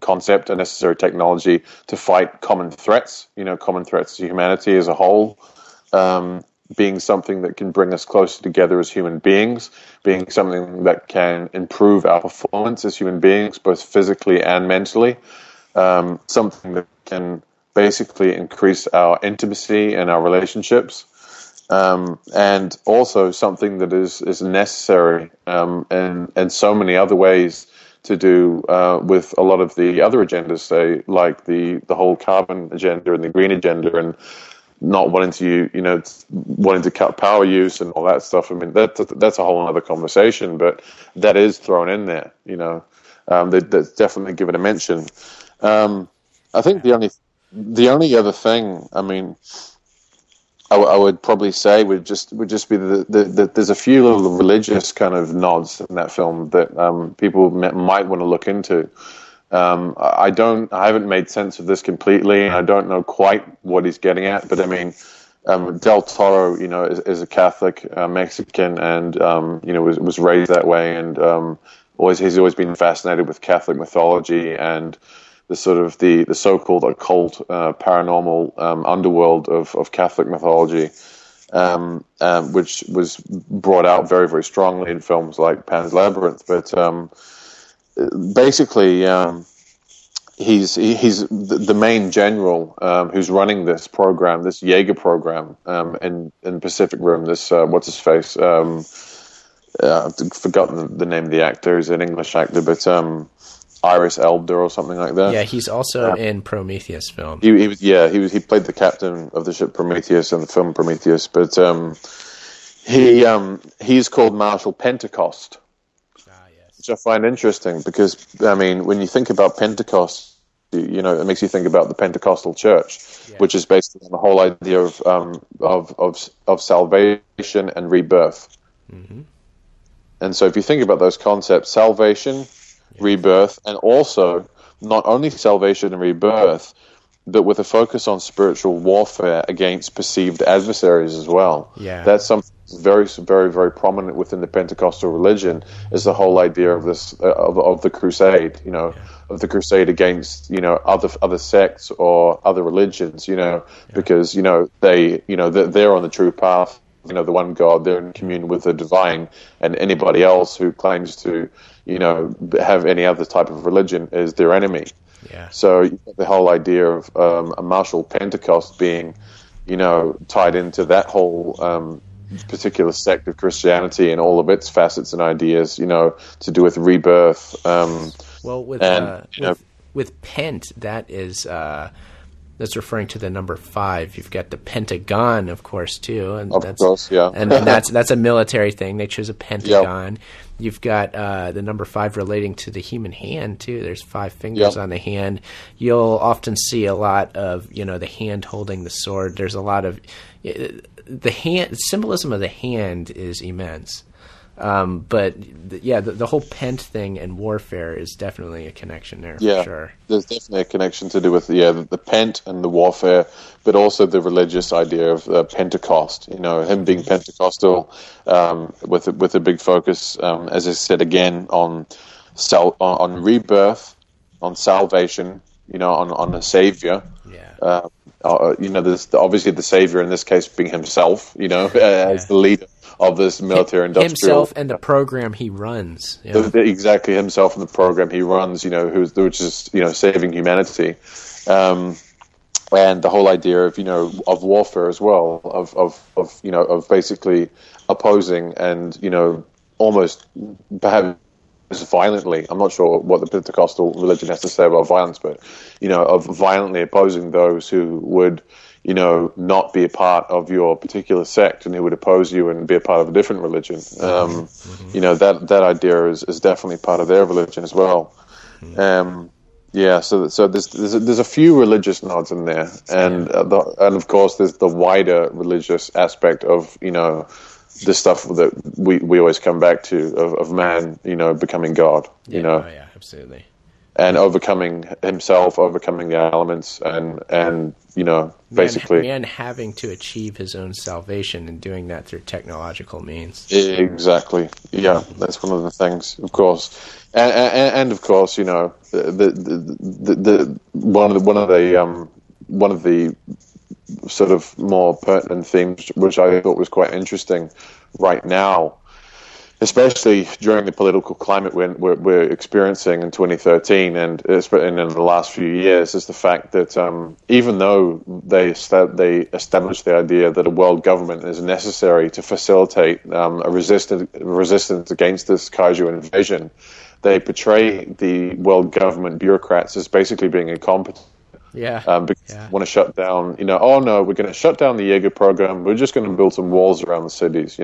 concept, a necessary technology to fight common threats, common threats to humanity as a whole, being something that can bring us closer together as human beings, being something that can improve our performance as human beings, both physically and mentally, something that can basically increase our intimacy and our relationships, and also something that is necessary in so many other ways to do with a lot of the other agendas, say, like the whole carbon agenda and the green agenda, and not wanting to wanting to cut power use and all that stuff. I mean, that's a whole other conversation, but that is thrown in there. That's definitely given a mention. I think the only other thing, I mean, I would probably say would just be that there's a few little religious kind of nods in that film that people might want to look into. I haven't made sense of this completely, and I don't know quite what he's getting at. But I mean, Del Toro, is a Catholic Mexican, and was raised that way, and he's always been fascinated with Catholic mythology and the sort of the so-called occult, paranormal underworld of Catholic mythology, which was brought out very, very strongly in films like Pan's Labyrinth. But basically, he's the main general who's running this program, this Jaeger program in Pacific Rim. This what's his face? I've forgotten the name of the actor. He's an English actor, but Iris Elba or something like that. Yeah, he's also in Prometheus film. He played the captain of the ship Prometheus in the film Prometheus, but he's called Marshal Pentacost, which I find interesting because I mean, when you think about Pentecost, it makes you think about the Pentecostal Church, which is based on the whole idea of salvation and rebirth. Mm-hmm. And so, if you think about those concepts, salvation, rebirth, and also not only salvation and rebirth, but with a focus on spiritual warfare against perceived adversaries as well. Yeah, that's something that's very, very, very prominent within the Pentecostal religion. Is the whole idea of this of the crusade, of the crusade against other sects or other religions, because they're on the true path. The one God, they're in communion with the divine, and anybody else who claims to have any other type of religion is their enemy. Yeah. So you've got the whole idea of a Marshal Pentecost being, tied into that whole particular sect of Christianity and all of its facets and ideas, to do with rebirth. With Pent, that is that's referring to the number 5. You've got the Pentagon, of course, too, and that's a military thing. They chose a Pentagon. Yep. You've got the number 5 relating to the human hand too. There's 5 fingers on the hand. You'll often see a lot of the hand holding the sword. There's a lot of the hand symbolism of the hand is immense. But the whole Pent thing and warfare is definitely a connection there. For sure. There's definitely a connection to do with the Pent and the warfare, but also the religious idea of Pentecost. Him being Pentecostal, with a big focus, as I said again, on on rebirth, on salvation, on a savior. Yeah. There's obviously the savior in this case being himself, as the leader of this military industrial. Himself and the program he runs. Yeah. Exactly, himself and the program he runs, which is, saving humanity. And the whole idea of warfare as well, of basically opposing and, almost perhaps violently. I'm not sure what the Pentecostal religion has to say about violence, but, of violently opposing those who would, not be a part of your particular sect and who would oppose you and be a part of a different religion. That idea is definitely part of their religion as well. So there's a few religious nods in there, and of course there's the wider religious aspect of the stuff that we always come back to of man becoming God, absolutely, and overcoming himself, overcoming the elements, and basically man having to achieve his own salvation and doing that through technological means. Exactly, that's one of the things, of course. And of course, the one of the sort of more pertinent themes, which I thought was quite interesting right now, especially during the political climate we're experiencing in 2013 and in the last few years, is the fact that even though they established the idea that a world government is necessary to facilitate a resistance against this Kaiju invasion, they portray the world government bureaucrats as basically being incompetent. Because they want to shut down, oh no, we're going to shut down the Jaeger program. We're just going to build some walls around the cities,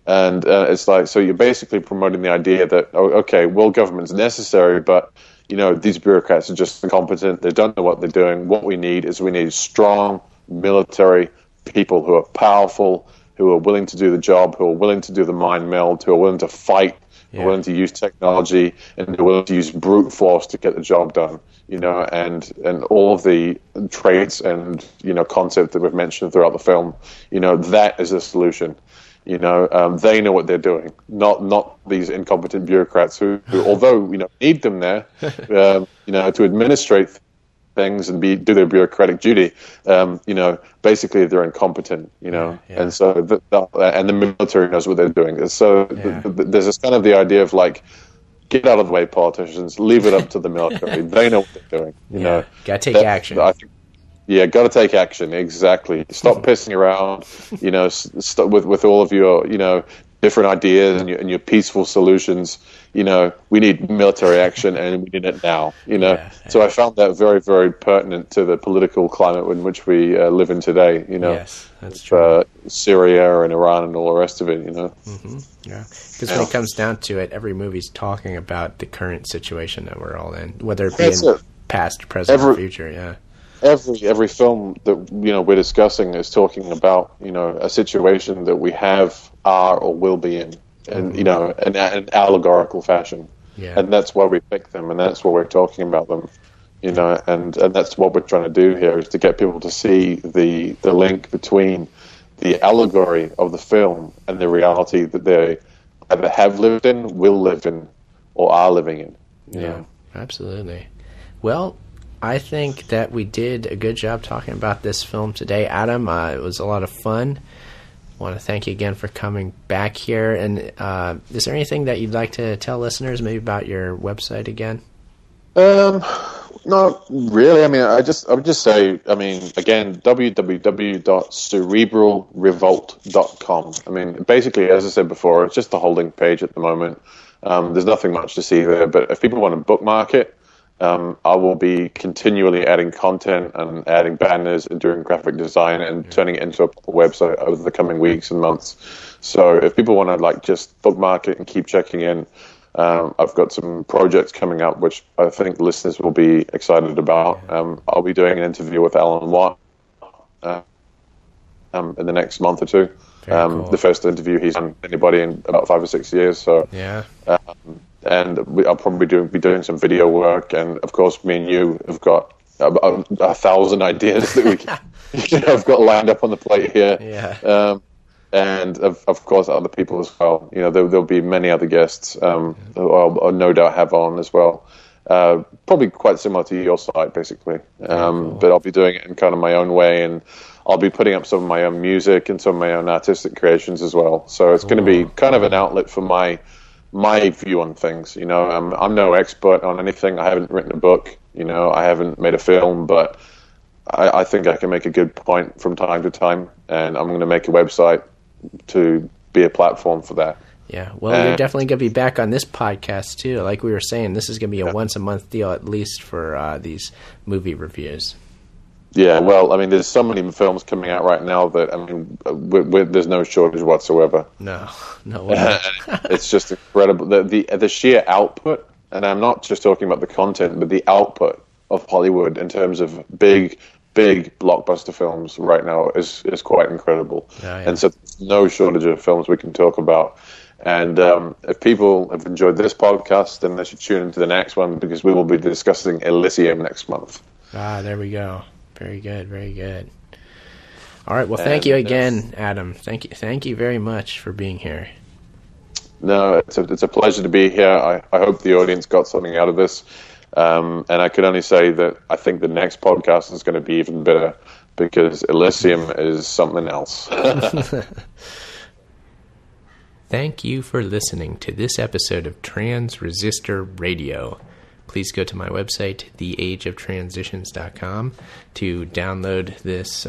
And it's like, so you're basically promoting the idea that, okay, world government's necessary, but, these bureaucrats are just incompetent. They don't know what they're doing. What we need is strong military people who are powerful, who are willing to do the job, who are willing to do the mind meld, who are willing to fight, who are willing to use technology, and who are willing to use brute force to get the job done, and all of the traits and, concept that we've mentioned throughout the film, that is the solution. They know what they're doing, not these incompetent bureaucrats who although need them there, to administrate things and do their bureaucratic duty. Basically they're incompetent. And so and the military knows what they're doing. So there's this kind of the idea of like, get out of the way, politicians. Leave it up to the military. They know what they're doing. Gotta take action. I think. Yeah, got to take action. Exactly. Stop pissing around. Stop with all of your different ideas and your peaceful solutions. We need military action, and we need it now. So I found that very, very pertinent to the political climate in which we live in today. Yes, that's true. Syria and Iran and all the rest of it. Yeah, because when it comes down to it, every movie's talking about the current situation that we're all in, whether it be in past, present, or future. Yeah. Every film that we're discussing is talking about a situation that we are or will be in, and in an allegorical fashion, and that's why we pick them, and that's why we're talking about them, and that's what we're trying to do here, is to get people to see the link between the allegory of the film and the reality that they either have lived in, will live in, or are living in. Yeah, absolutely. Well, I think that we did a good job talking about this film today, Adam. It was a lot of fun. I want to thank you again for coming back here. And is there anything that you'd like to tell listeners, maybe about your website again? Not really. I mean, I would just say, again, www.cerebralrevolt.com. I mean, basically, as I said before, it's just a holding page at the moment. There's nothing much to see there, but if people want to bookmark it, I will be continually adding content and adding banners and doing graphic design and turning it into a proper website over the coming weeks and months. So if people want to just bookmark it and keep checking in, I've got some projects coming up which I think listeners will be excited about. I'll be doing an interview with Alan Watt in the next month or two. Cool. The first interview he's done anybody in about 5 or 6 years. So and I'll probably be doing some video work, and of course, me and you have got 1,000 ideas that we have got lined up on the plate here. and of course other people as well. You know, there'll be many other guests who I'll no doubt have on as well. Probably quite similar to your site, basically. Cool. But I'll be doing it in kind of my own way, and I'll be putting up some of my own music and some of my own artistic creations as well. So it's going to be kind of an outlet for my view on things. You know, I'm no expert on anything. I haven't written a book. You know, I haven't made a film, but I think I can make a good point from time to time, and I'm going to make a website to be a platform for that. Yeah, well, you're definitely going to be back on this podcast, too. Like we were saying, this is going to be a once-a-month deal at least for these movie reviews. Yeah, well, I mean, there's so many films coming out right now that, I mean, there's no shortage whatsoever. No way. It's just incredible. The sheer output, and I'm not just talking about the content, but the output of Hollywood in terms of big blockbuster films right now is quite incredible. And so there's no shortage of films we can talk about. And if people have enjoyed this podcast, then they should tune into the next one, because we will be discussing Elysium next month. There we go. Very good, very good. All right, well, thank you again, Adam. Thank you very much for being here. No, it's a pleasure to be here. I hope the audience got something out of this. And I could only say that I think the next podcast is going to be even better, because Elysium is something else. Thank you for listening to this episode of Trans Resistor Radio. Please go to my website, theageoftransitions.com, to download this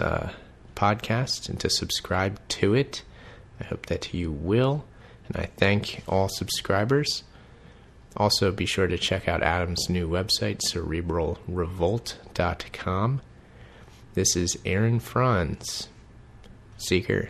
podcast and to subscribe to it. I hope that you will, and I thank all subscribers. Also, be sure to check out Adam's new website, cerebralrevolt.com. This is Aaron Franz, Seeker.